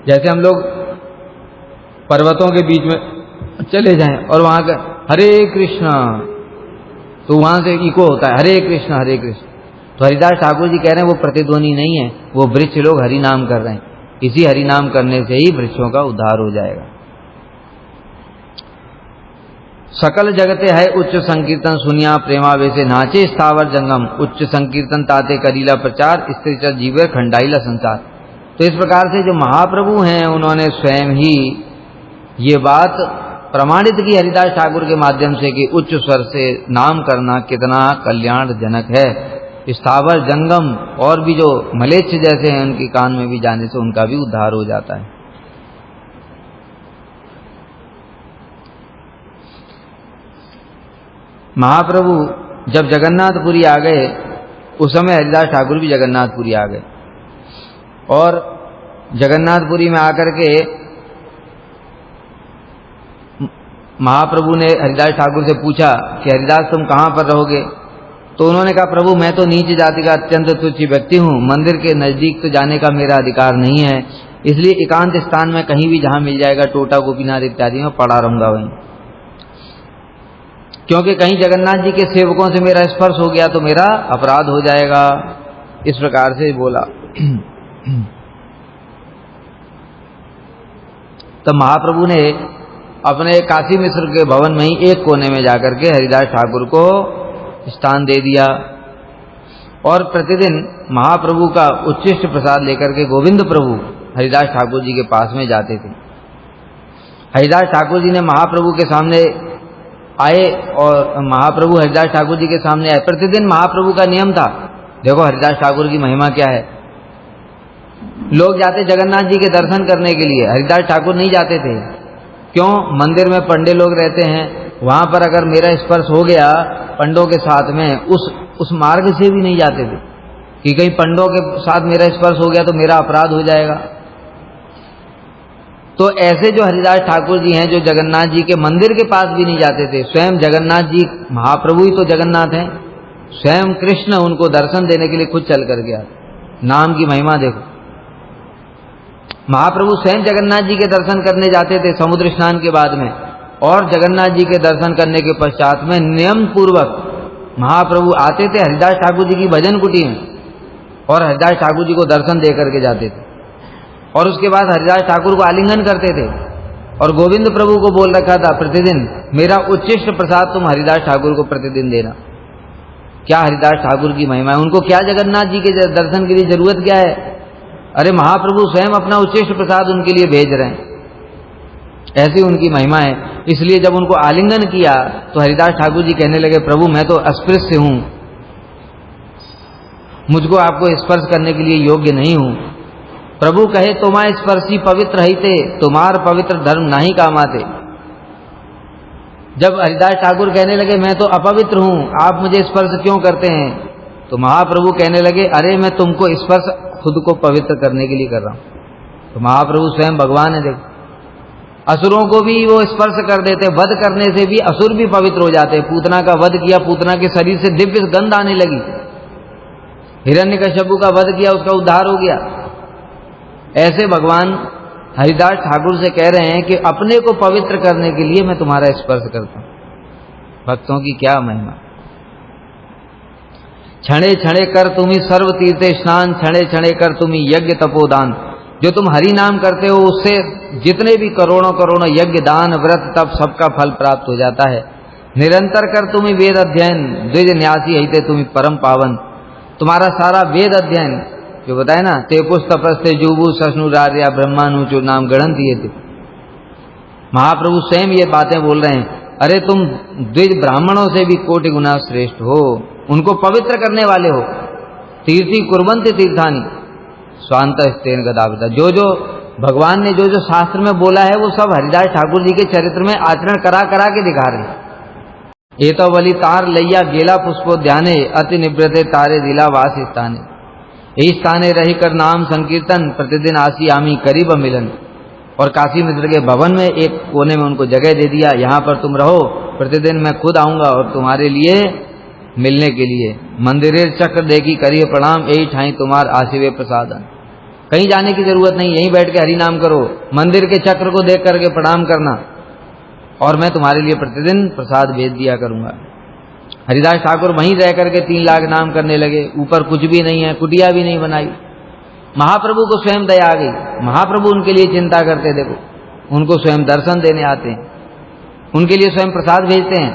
जैसे हम लोग पर्वतों के बीच में चले जाएं और वहां का हरे कृष्ण, तो वहां से इको होता है हरे कृष्ण हरे कृष्ण। तो हरिदास ठाकुर जी कह रहे हैं वो प्रतिध्वनि नहीं है, वो वृक्ष लोग हरिनाम कर रहे हैं। इसी हरिनाम करने से ही वृक्षों का उद्धार हो जाएगा। सकल जगते है उच्च संकीर्तन सुनिया, प्रेमावेशे नाचे स्थावर जंगम, उच्च संकीर्तन ताते करीला प्रचार, स्त्री चर जीवे खंडाइला संसार। तो इस प्रकार से जो महाप्रभु हैं उन्होंने स्वयं ही ये बात प्रमाणित की हरिदास ठाकुर के माध्यम से कि उच्च स्वर से नाम करना कितना कल्याणजनक है। स्थावर जंगम और भी जो मलेच्छ जैसे हैं उनके कान में भी जाने से उनका भी उद्धार हो जाता है। महाप्रभु जब जगन्नाथपुरी आ गए उस समय हरिदास ठाकुर भी जगन्नाथपुरी आ गए, और जगन्नाथपुरी में आकर के महाप्रभु ने हरिदास ठाकुर से पूछा कि हरिदास तुम कहाँ पर रहोगे? तो उन्होंने कहा प्रभु मैं तो नीच जाति का अत्यंत तुच्छ व्यक्ति हूँ, मंदिर के नजदीक तो जाने का मेरा अधिकार नहीं है, इसलिए एकांत स्थान में कहीं भी जहां मिल जाएगा टोटा गोपीनाथ इत्यादि में पड़ा रहूंगा वहीं, क्योंकि कहीं जगन्नाथ जी के सेवकों से मेरा स्पर्श हो गया तो मेरा अपराध हो जाएगा। इस प्रकार से बोला। तो महाप्रभु ने अपने काशी मिश्र के भवन में ही एक कोने में जाकर के हरिदास ठाकुर को स्थान दे दिया, और प्रतिदिन महाप्रभु का उच्छिष्ट प्रसाद लेकर के गोविंद प्रभु हरिदास ठाकुर जी के पास में जाते थे। हरिदास ठाकुर जी ने महाप्रभु के सामने आए और महाप्रभु हरिदास ठाकुर जी के सामने आए। प्रतिदिन महाप्रभु का नियम था, देखो हरिदास ठाकुर की महिमा क्या है, लोग जाते जगन्नाथ जी के दर्शन करने के लिए, हरिदास ठाकुर नहीं जाते थे। क्यों? मंदिर में पंडे लोग रहते हैं, वहां पर अगर मेरा स्पर्श हो गया पंडों के साथ में, उस मार्ग से भी नहीं जाते थे कि कहीं पंडों के साथ मेरा स्पर्श हो गया तो मेरा अपराध हो जाएगा। तो ऐसे जो हरिदास ठाकुर जी हैं जो जगन्नाथ जी के मंदिर के पास भी नहीं जाते थे, स्वयं जगन्नाथ जी महाप्रभु ही तो जगन्नाथ हैं, स्वयं कृष्ण उनको दर्शन देने के लिए खुद चल कर गया। नाम की महिमा देखो, महाप्रभु स्वयं जगन्नाथ जी के दर्शन करने जाते थे समुद्र स्नान के बाद में, और जगन्नाथ जी के दर्शन करने के पश्चात में नियम पूर्वक महाप्रभु आते थे हरिदास ठाकुर जी की भजन कुटी में, और हरिदास ठाकुर जी को दर्शन दे करके जाते थे, और उसके बाद हरिदास ठाकुर को आलिंगन करते थे, और गोविंद प्रभु को बोल रखा था प्रतिदिन मेरा उच्छिष्ट प्रसाद तुम हरिदास ठाकुर को प्रतिदिन देना। क्या हरिदास ठाकुर की महिमा है, उनको क्या जगन्नाथ जी के दर्शन के लिए जरूरत क्या है? अरे महाप्रभु स्वयं अपना उच्छिष्ट प्रसाद उनके लिए भेज रहे हैं, ऐसी उनकी महिमा है। इसलिए जब उनको आलिंगन किया तो हरिदास ठाकुर जी कहने लगे प्रभु मैं तो अस्पृश्य हूं, मुझको आपको स्पर्श करने के लिए योग्य नहीं हूं। प्रभु कहे तुम्हां स्पर्शी पवित्र रहिते, तुम्हार पवित्र धर्म नहीं कामाते। जब हरिदास ठाकुर कहने लगे मैं तो अपवित्र हूं, आप मुझे स्पर्श क्यों करते हैं, तो महाप्रभु कहने लगे अरे मैं तुमको स्पर्श खुद को पवित्र करने के लिए कर रहा हूं। तो महाप्रभु स्वयं भगवान है, देखो असुरों को भी वो स्पर्श कर देते, वध करने से भी असुर भी पवित्र हो जाते। पूतना का वध किया, पूतना के शरीर से दिव्य गंध आने लगी, हिरण्यकश्यपु का वध किया, उसका उद्धार हो गया। ऐसे भगवान हरिदास ठाकुर से कह रहे हैं कि अपने को पवित्र करने के लिए मैं तुम्हारा स्पर्श करता हूं। भक्तों की क्या महिमा। क्षणे क्षणे कर तुम्ही सर्व तीर्थे स्नान, क्षणे क्षणे कर तुम्ही यज्ञ तपोदान। जो तुम हरि नाम करते हो उससे जितने भी करोड़ों करोड़ों यज्ञ दान व्रत तप सबका फल प्राप्त हो जाता है। निरंतर कर तुम्ही वेद अध्ययन, द्विज न्यासी हिते तुम्ही परम पावन। तुम्हारा सारा वेद अध्ययन जो बताए ना, ते पुस्तपस्ते जुबु सस्नुरार्या ब्रह्मानुचो नाम गणंती थे। महाप्रभु स्वयं ये बातें बोल रहे हैं, अरे तुम द्विज ब्राह्मणों से भी कोटि गुना श्रेष्ठ हो, उनको पवित्र करने वाले हो। तीर्थी कुर्वन्ति तीर्थानि स्वांतस्तेन गदाविदा। जो जो भगवान ने जो जो शास्त्र में बोला है वो सब हरिदास ठाकुर जी के चरित्र में आचरण करा करा के दिखा रहे हैं। एतो बलि तार लैया गेला पुष्पोद्याने अति निवृते तारे दिला वास स्थाने। यही स्थाने रही कर नाम संकीर्तन प्रतिदिन आसी आमी करीब मिलन। और काशी मित्र के भवन में एक कोने में उनको जगह दे दिया, यहाँ पर तुम रहो, प्रतिदिन मैं खुद आऊंगा और तुम्हारे लिए मिलने के लिए। मंदिरेर चक्र देखी करिए प्रणाम, यही ठाई तुम्हार आशिवे प्रसादन। कहीं जाने की जरूरत नहीं, यहीं बैठ के हरि नाम करो, मंदिर के चक्र को देख करके प्रणाम करना और मैं तुम्हारे लिए प्रतिदिन प्रसाद भेज दिया करूंगा। हरिदास ठाकुर वहीं रह करके 3 लाख नाम करने लगे। ऊपर कुछ भी नहीं है, कुटिया भी नहीं बनाई। महाप्रभु को स्वयं दया आ गई। महाप्रभु उनके लिए चिंता करते, देखो उनको स्वयं दर्शन देने आते हैं, उनके लिए स्वयं प्रसाद भेजते हैं।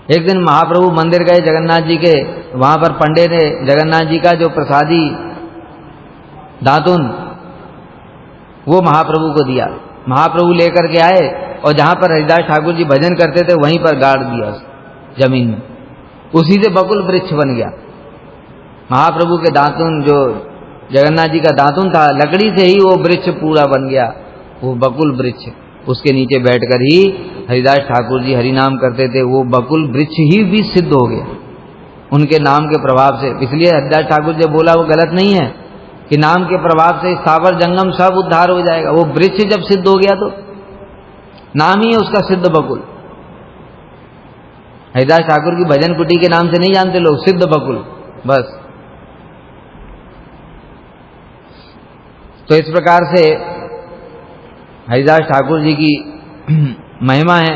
एक दिन महाप्रभु मंदिर गए जगन्नाथ जी के, वहां पर पंडित ने जगन्नाथ जी का जो प्रसादी दातुन वो महाप्रभु को दिया। महाप्रभु लेकर के आए और जहां पर हरिदास ठाकुर जी भजन करते थे वहीं पर गाड़ दिया जमीन में। उसी से बकुल वृक्ष बन गया। महाप्रभु के दातुन, जो जगन्नाथ जी का दातुन था, लकड़ी से ही वो वृक्ष पूरा बन गया, वो बकुल वृक्ष। उसके नीचे बैठकर ही हरिदास ठाकुर जी हरि नाम करते थे। वो बकुल वृक्ष ही भी सिद्ध हो गया उनके नाम के प्रभाव से। इसलिए हरिदास ठाकुर जी बोला वो गलत नहीं है कि नाम के प्रभाव से स्थावर जंगम सब उद्धार हो जाएगा। वो वृक्ष जब सिद्ध हो गया तो नाम ही है उसका सिद्ध बकुल। हरिदास ठाकुर की भजन कुटी के नाम से नहीं जानते लोग, सिद्ध बकुल बस। तो इस प्रकार से हरिदास ठाकुर जी की महिमा है।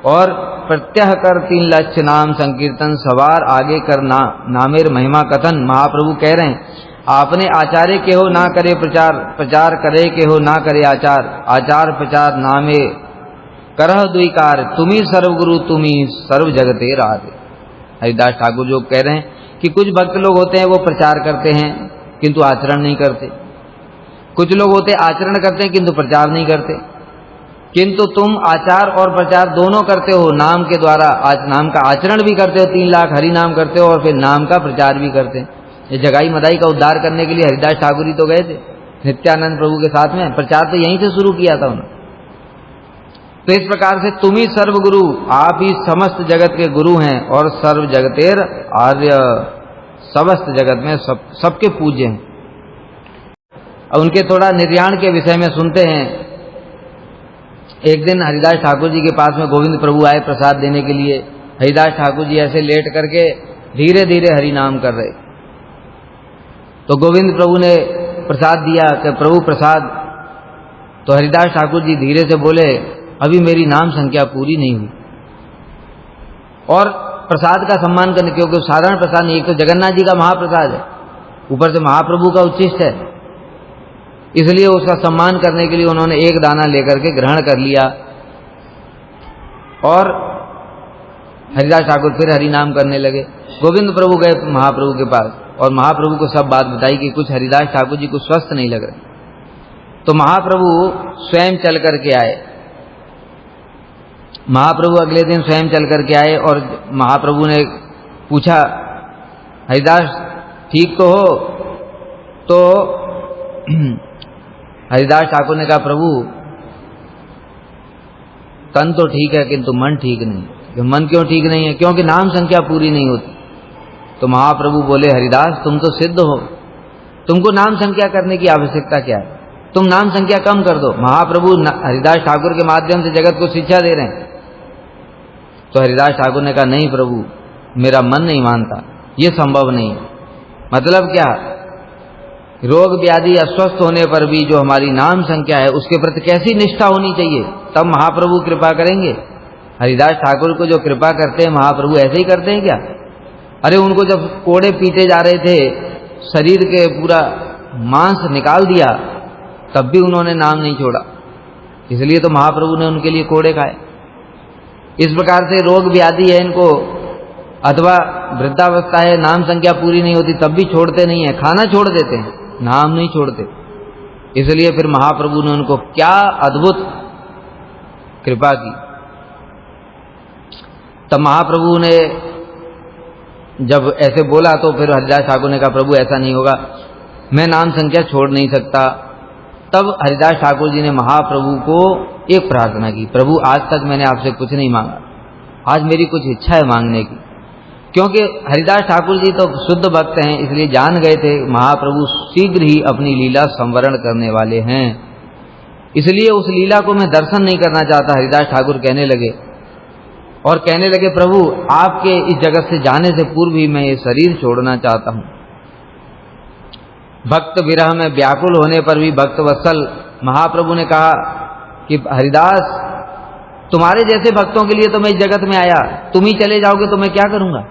और प्रत्यह कर 3 लक्ष नाम संकीर्तन सवार आगे कर नामेर महिमा कथन। महाप्रभु कह रहे हैं आपने आचार्य के हो ना करे प्रचार, प्रचार करे के हो ना करे आचार, आचार प्रचार नामे करह दुईकार, तुम्ही सर्वगुरु तुम्ही सर्व जगते राधे। हरिदास ठाकुर जो कह रहे हैं कि कुछ भक्त लोग होते हैं वो प्रचार करते हैं किंतु आचरण नहीं करते, कुछ लोग होते आचरण करते हैं किंतु प्रचार नहीं करते, किंतु तुम आचार और प्रचार दोनों करते हो। नाम के द्वारा नाम का आचरण भी करते हो, 3 लाख हरि नाम करते हो और फिर नाम का प्रचार भी करते हैं। ये जगाई मदाई का उद्धार करने के लिए हरिदास ठाकुर ही तो गए थे नित्यानंद प्रभु के साथ में। प्रचार तो यहीं से शुरू किया था उन्होंने। तो इस प्रकार से तुम ही सर्वगुरु, आप ही समस्त जगत के गुरु हैं और सर्व जगतेर आर्य, समस्त जगत में सबके पूज्य हैं। अब उनके थोड़ा निर्याण के विषय में सुनते हैं। एक दिन हरिदास ठाकुर जी के पास में गोविंद प्रभु आए प्रसाद देने के लिए। हरिदास ठाकुर जी ऐसे लेट करके धीरे धीरे हरि नाम कर रहे। तो गोविंद प्रभु ने प्रसाद दिया कि प्रभु प्रसाद। तो हरिदास ठाकुर जी धीरे से बोले अभी मेरी नाम संख्या पूरी नहीं हुई। और प्रसाद का सम्मान करने, क्योंकि साधारण प्रसाद नहीं, एक तो जगन्नाथ जी का महाप्रसाद है, ऊपर से महाप्रभु का उच्छिष्ट है, इसलिए उसका सम्मान करने के लिए उन्होंने एक दाना लेकर के ग्रहण कर लिया। और हरिदास ठाकुर फिर हरि नाम करने लगे। गोविंद प्रभु गए महाप्रभु के पास और महाप्रभु को सब बात बताई कि कुछ हरिदास ठाकुर जी को स्वस्थ नहीं लग रहे। तो महाप्रभु स्वयं चल करके आए। महाप्रभु अगले दिन स्वयं चल करके आए और महाप्रभु ने पूछा हरिदास ठीक तो हो? तो हरिदास ठाकुर ने कहा प्रभु तन तो ठीक है किंतु मन ठीक नहीं। मन क्यों ठीक नहीं है? क्योंकि नाम संख्या पूरी नहीं होती। तो महाप्रभु बोले हरिदास तुम तो सिद्ध हो, तुमको नाम संख्या करने की आवश्यकता क्या है? तुम नाम संख्या कम कर दो। महाप्रभु हरिदास ठाकुर के माध्यम से जगत को शिक्षा दे रहे हैं। तो हरिदास ठाकुर ने कहा नहीं प्रभु, मेरा मन नहीं मानता, ये संभव नहीं। मतलब क्या? रोग व्याधि अस्वस्थ होने पर भी जो हमारी नाम संख्या है उसके प्रति कैसी निष्ठा होनी चाहिए, तब महाप्रभु कृपा करेंगे। हरिदास ठाकुर को जो कृपा करते हैं महाप्रभु ऐसे ही करते हैं क्या? अरे उनको जब कोड़े पीटे जा रहे थे, शरीर के पूरा मांस निकाल दिया, तब भी उन्होंने नाम नहीं छोड़ा। इसलिए तो महाप्रभु ने उनके लिए कोड़े खाए। इस प्रकार से रोग व्याधि है इनको, अथवा वृद्धावस्था है, नाम संख्या पूरी नहीं होती, तब भी छोड़ते नहीं है। खाना छोड़ देते हैं, नाम नहीं छोड़ते। इसलिए फिर महाप्रभु ने उनको क्या अद्भुत कृपा की। तब महाप्रभु ने जब ऐसे बोला तो फिर हरिदास ठाकुर ने कहा प्रभु ऐसा नहीं होगा, मैं नाम संख्या छोड़ नहीं सकता। तब हरिदास ठाकुर जी ने महाप्रभु को एक प्रार्थना की, प्रभु आज तक मैंने आपसे कुछ नहीं मांगा, आज मेरी कुछ इच्छा है मांगने की। क्योंकि हरिदास ठाकुर जी तो शुद्ध भक्त हैं, इसलिए जान गए थे महाप्रभु शीघ्र ही अपनी लीला संवरण करने वाले हैं, इसलिए उस लीला को मैं दर्शन नहीं करना चाहता। हरिदास ठाकुर कहने लगे और कहने लगे, प्रभु आपके इस जगत से जाने से पूर्व ही मैं ये शरीर छोड़ना चाहता हूं। भक्त विरह में व्याकुल होने पर भी भक्त वत्सल महाप्रभु ने कहा कि हरिदास, तुम्हारे जैसे भक्तों के लिए तो मैं इस जगत में आया, तुम ही चले जाओगे तो मैं क्या करूंगा,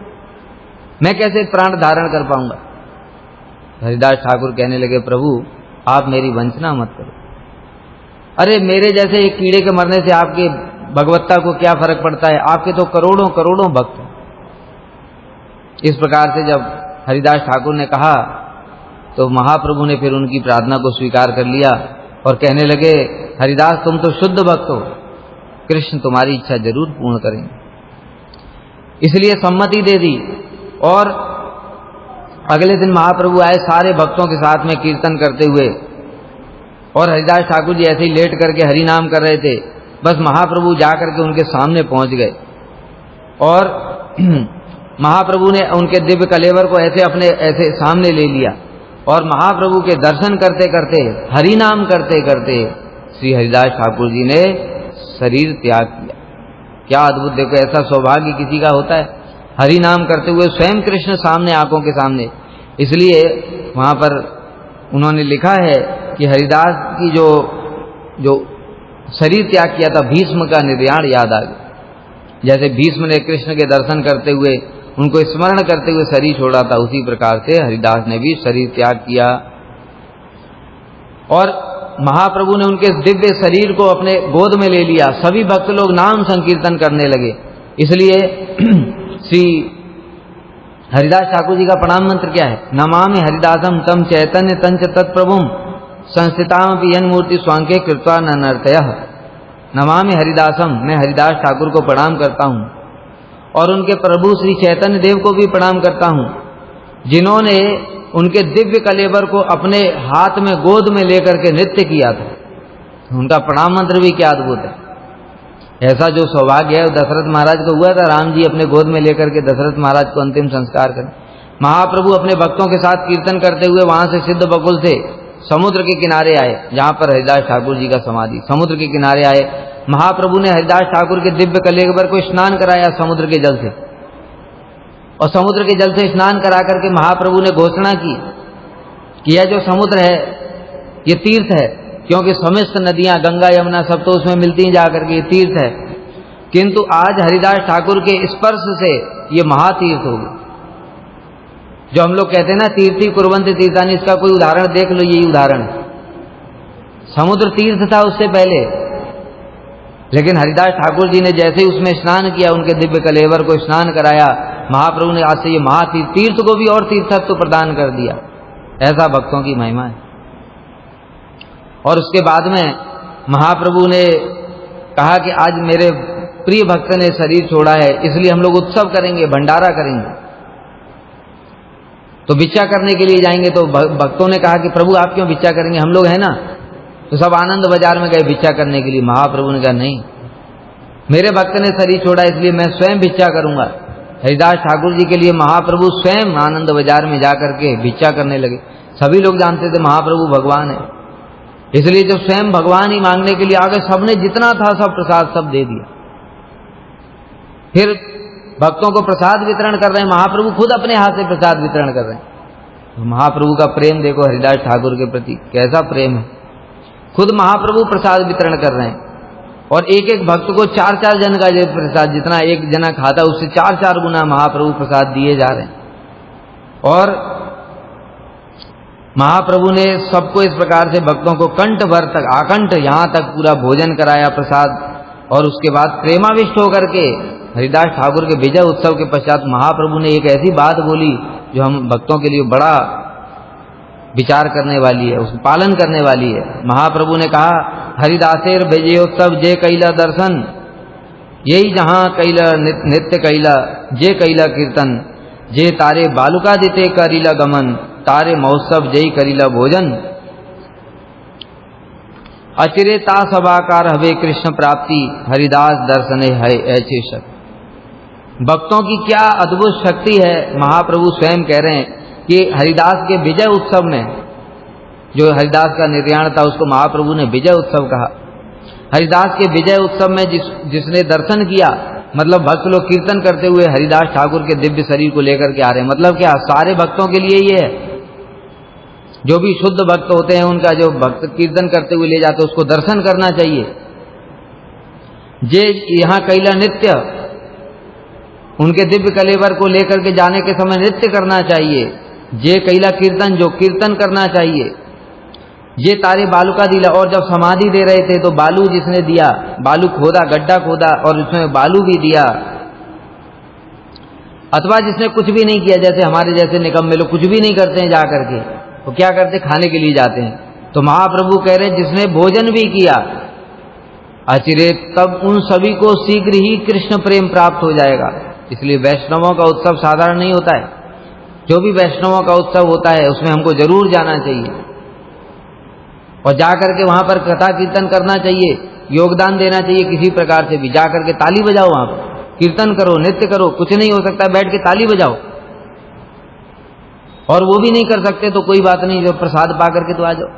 मैं कैसे प्राण धारण कर पाऊंगा। हरिदास ठाकुर कहने लगे, प्रभु आप मेरी वंचना मत करो। अरे मेरे जैसे एक कीड़े के मरने से आपके भगवत्ता को क्या फर्क पड़ता है, आपके तो करोड़ों करोड़ों भक्त हैं। इस प्रकार से जब हरिदास ठाकुर ने कहा तो महाप्रभु ने फिर उनकी प्रार्थना को स्वीकार कर लिया और कहने लगे, हरिदास तुम तो शुद्ध भक्त हो, कृष्ण तुम्हारी इच्छा जरूर पूर्ण करेंगे। इसलिए सम्मति दे दी और अगले दिन महाप्रभु आए सारे भक्तों के साथ में कीर्तन करते हुए, और हरिदास ठाकुर जी ऐसे ही लेट करके हरि नाम कर रहे थे। बस महाप्रभु जाकर के उनके सामने पहुंच गए और महाप्रभु ने उनके दिव्य कलेवर को ऐसे अपने ऐसे सामने ले लिया और महाप्रभु के दर्शन करते करते, हरि नाम करते करते श्री हरिदास ठाकुर जी ने शरीर त्याग किया। क्या अद्भुत, देखो ऐसा सौभाग्य किसी का होता है, हरि नाम करते हुए स्वयं कृष्ण सामने, आंखों के सामने। इसलिए वहां पर उन्होंने लिखा है कि हरिदास की जो शरीर त्याग किया था, भीष्म का निर्याण याद आ गया। जैसे भीष्म ने कृष्ण के दर्शन करते हुए, उनको स्मरण करते हुए शरीर छोड़ा था, उसी प्रकार से हरिदास ने भी शरीर त्याग किया और महाप्रभु ने उनके दिव्य शरीर को अपने गोद में ले लिया। सभी भक्त लोग नाम संकीर्तन करने लगे। इसलिए श्री हरिदास ठाकुर जी का प्रणाम मंत्र क्या है? नमामि हरिदासम तम चैतन्य तंच तत्प्रभुम संस्थितामपि यन मूर्ति स्वांके कृत्वा ननर्तयः। नमामि हरिदासम, मैं हरिदास ठाकुर को प्रणाम करता हूँ और उनके प्रभु श्री चैतन्य देव को भी प्रणाम करता हूँ, जिन्होंने उनके दिव्य कलेवर को अपने हाथ में गोद में लेकर के नृत्य किया था। उनका प्रणाम मंत्र भी क्या अद्भुत है। ऐसा जो सौभाग्य है दशरथ महाराज को हुआ था, राम जी अपने गोद में लेकर के दशरथ महाराज को अंतिम संस्कार करें। महाप्रभु अपने भक्तों के साथ कीर्तन करते हुए वहां से सिद्ध बकुल से समुद्र के किनारे आए, जहां पर हरिदास ठाकुर जी का समाधि, समुद्र के किनारे आए। महाप्रभु ने हरिदास ठाकुर के दिव्य कलेवर को स्नान कराया समुद्र के जल से, और समुद्र के जल से स्नान करा करके महाप्रभु ने घोषणा की कि यह जो समुद्र है ये तीर्थ है, क्योंकि समस्त नदियां गंगा यमुना सब तो उसमें मिलती हैं जाकर के, ये तीर्थ है। किंतु आज हरिदास ठाकुर के स्पर्श से ये महातीर्थ हो गया। जो हम लोग कहते हैं ना तीर्थी कुर्वन्ति तीर्थानि, इसका कोई उदाहरण देख लो, यही उदाहरण है। समुद्र तीर्थ था उससे पहले, लेकिन हरिदास ठाकुर जी ने जैसे ही उसमें स्नान किया, उनके दिव्य कलेवर को स्नान कराया, महाप्रभु ने आज से ये महातीर्थ, तीर्थ को भी और तीर्थत्व प्रदान कर दिया। ऐसा भक्तों की महिमा है। और उसके बाद में महाप्रभु ने कहा कि आज मेरे प्रिय भक्त ने शरीर छोड़ा है, इसलिए हम लोग उत्सव करेंगे, भंडारा करेंगे। तो भिक्षा करने के लिए जाएंगे। तो भक्तों ने कहा कि प्रभु आप क्यों भिक्षा करेंगे, हम लोग हैं ना। तो सब आनंद बाजार में गए भिक्षा करने के लिए। महाप्रभु ने कहा नहीं, मेरे भक्त ने शरीर छोड़ा इसलिए मैं स्वयं भिक्षा करूंगा। हरिदास ठाकुर जी के लिए महाप्रभु स्वयं आनंद बाजार में जाकर के भिक्षा करने लगे। सभी लोग जानते थे महाप्रभु भगवान है, इसलिए जब स्वयं भगवान ही मांगने के लिए आ गए, सबने जितना था सब प्रसाद सब दे दिया। फिर भक्तों को प्रसाद वितरण कर रहे हैं, महाप्रभु खुद अपने हाथ से प्रसाद वितरण कर रहे हैं। तो महाप्रभु का प्रेम देखो हरिदास ठाकुर के प्रति कैसा प्रेम है। खुद महाप्रभु प्रसाद वितरण कर रहे हैं और एक एक भक्त को 4-4 जन का जो प्रसाद, जितना एक जना खाता उससे 4-4 गुना महाप्रभु प्रसाद दिए जा रहे हैं। और महाप्रभु ने सबको इस प्रकार से भक्तों को कंठ भर तक, आकंठ यहां तक पूरा भोजन कराया प्रसाद। और उसके बाद प्रेमाविष्ट होकर के हरिदास ठाकुर के विजय उत्सव के पश्चात महाप्रभु ने एक ऐसी बात बोली जो हम भक्तों के लिए बड़ा विचार करने वाली है, उसको पालन करने वाली है। महाप्रभु ने कहा, हरिदासेर विजयोत्सव जे कैला दर्शन, यही जहां कैला नित्य कैला जे कैला कीर्तन, जे तारे बालुका दिते करीला गमन, तारे महोत्सव जय करीला भोजन। अचिरे ता सभाकार हवे कृष्ण प्राप्ति, हरिदास दर्शने है ऐसे शक। भक्तों की क्या अद्भुत शक्ति है। महाप्रभु स्वयं कह रहे हैं कि हरिदास के विजय उत्सव में, जो हरिदास का निर्याण था उसको महाप्रभु ने विजय उत्सव कहा। हरिदास के विजय उत्सव में जिसने दर्शन किया, मतलब भक्त लोग कीर्तन करते हुए हरिदास ठाकुर के दिव्य शरीर को लेकर के आ रहे हैं। मतलब क्या, सारे भक्तों के लिए ये है। जो भी शुद्ध भक्त होते हैं उनका जो भक्त कीर्तन करते हुए ले जाते हैं उसको दर्शन करना चाहिए। जे यहाँ कैला नृत्य, उनके दिव्य कलेवर को लेकर के जाने के समय नृत्य करना चाहिए। जे कैला कीर्तन, जो कीर्तन करना चाहिए। ये तारे बालू का दिला, और जब समाधि दे रहे थे तो बालू जिसने दिया, बालू खोदा, गड्ढा खोदा और उसमें बालू भी दिया। अथवा जिसने कुछ भी नहीं किया, जैसे हमारे जैसे निकम्मे लोग कुछ भी नहीं करते हैं, जा करके तो क्या करते, खाने के लिए जाते हैं। तो महाप्रभु कह रहे हैं जिसने भोजन भी किया अचिरे, तब उन सभी को शीघ्र ही कृष्ण प्रेम प्राप्त हो जाएगा। इसलिए वैष्णवों का उत्सव साधारण नहीं होता है। जो भी वैष्णवों का उत्सव होता है उसमें हमको जरूर जाना चाहिए और जाकर के वहां पर कथा कीर्तन करना चाहिए, योगदान देना चाहिए किसी प्रकार से भी। जाकर के ताली बजाओ, वहां पर कीर्तन करो, नृत्य करो। कुछ नहीं हो सकता बैठ के ताली बजाओ, और वो भी नहीं कर सकते तो कोई बात नहीं, जो प्रसाद पा करके तो आ जाओ,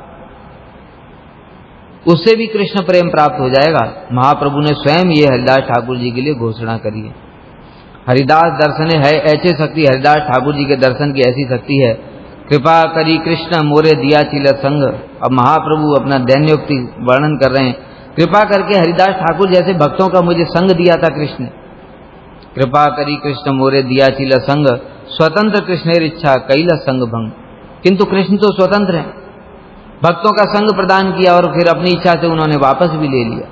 उससे भी कृष्ण प्रेम प्राप्त हो जाएगा। महाप्रभु ने स्वयं ये हरिदास ठाकुर जी के लिए घोषणा करी है। हरिदास दर्शने है ऐसे शक्ति, हरिदास ठाकुर जी के दर्शन की ऐसी शक्ति है। कृपा करी कृष्ण मोरे दिया चिल संग। अब महाप्रभु अपना दैन्योक्ति वर्णन कर रहे हैं। कृपा करके हरिदास ठाकुर जैसे भक्तों का मुझे संग दिया था कृष्ण। कृपा करी कृष्ण मोरे दिया चिल संग, स्वतंत्र कृष्णेर इच्छा कैला संग भंग। किंतु कृष्ण तो स्वतंत्र हैं, भक्तों का संग प्रदान किया और फिर अपनी इच्छा से उन्होंने वापस भी ले लिया।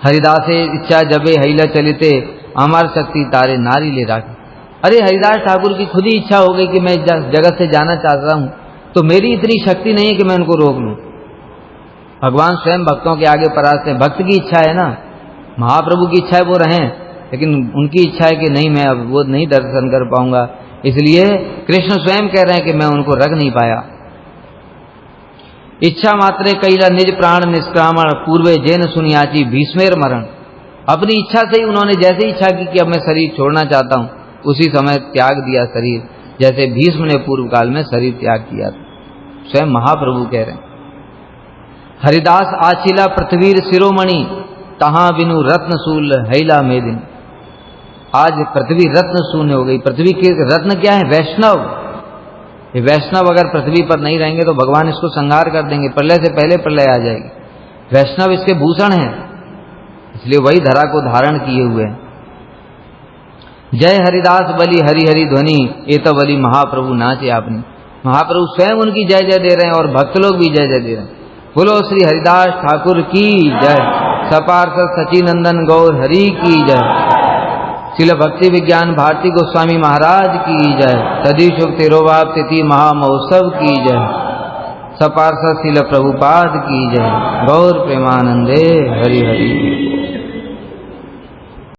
हरिदासे इच्छा जबे हैला चलिते, अमर शक्ति तारे नारी ले राखी। अरे हरिदास ठाकुर की खुद ही इच्छा हो गई कि मैं जगत से जाना चाहता हूं, तो मेरी इतनी शक्ति नहीं है कि मैं उनको रोक लूं। भगवान स्वयं भक्तों के आगे परास्त है। भक्त की इच्छा है ना, महाप्रभु की इच्छा है वो रहें, लेकिन उनकी इच्छा है कि नहीं, मैं अब वो नहीं दर्शन कर पाऊंगा। इसलिए कृष्ण स्वयं कह रहे हैं कि मैं उनको रख नहीं पाया। इच्छा मात्रे कैला निज प्राण निष्क्रामण, पूर्वे जैन सुनियाची भीष्मेर मरण। अपनी इच्छा से ही उन्होंने जैसे इच्छा की कि अब मैं शरीर छोड़ना चाहता हूं, उसी समय त्याग दिया शरीर, जैसे भीष्म ने पूर्व काल में शरीर त्याग किया। स्वयं महाप्रभु कह रहे हैं। हरिदास आचिला पृथ्वीर शिरोमणि, तहां बिनु रत्नशूल हैला मेदिन। आज पृथ्वी रत्न शून्य हो गई। पृथ्वी के रत्न क्या है? वैष्णव। ये वैष्णव अगर पृथ्वी पर नहीं रहेंगे तो भगवान इसको संहार कर देंगे, प्रलय से पहले प्रलय आ जाएगी। वैष्णव इसके भूषण हैं, इसलिए वही धरा को धारण किए हुए हैं। जय हरिदास बलि हरि हरि ध्वनि, ये तो बलि महाप्रभु नाचे आपने। महाप्रभु स्वयं उनकी जय जय दे रहे हैं और भक्त लोग भी जय जय दे रहे हैं। बोलो श्री हरिदास ठाकुर की जय, सपार्षद सचिनंदन गौर हरि की जय, शिल भक्ति विज्ञान भारती गोस्वामी महाराज की जय, तदीशुक तिरुवाप तिथि महामहोत्सव की जय, सपार्षद शिल प्रभुपाद की जय, गौर प्रेमानंदे हरि हरि।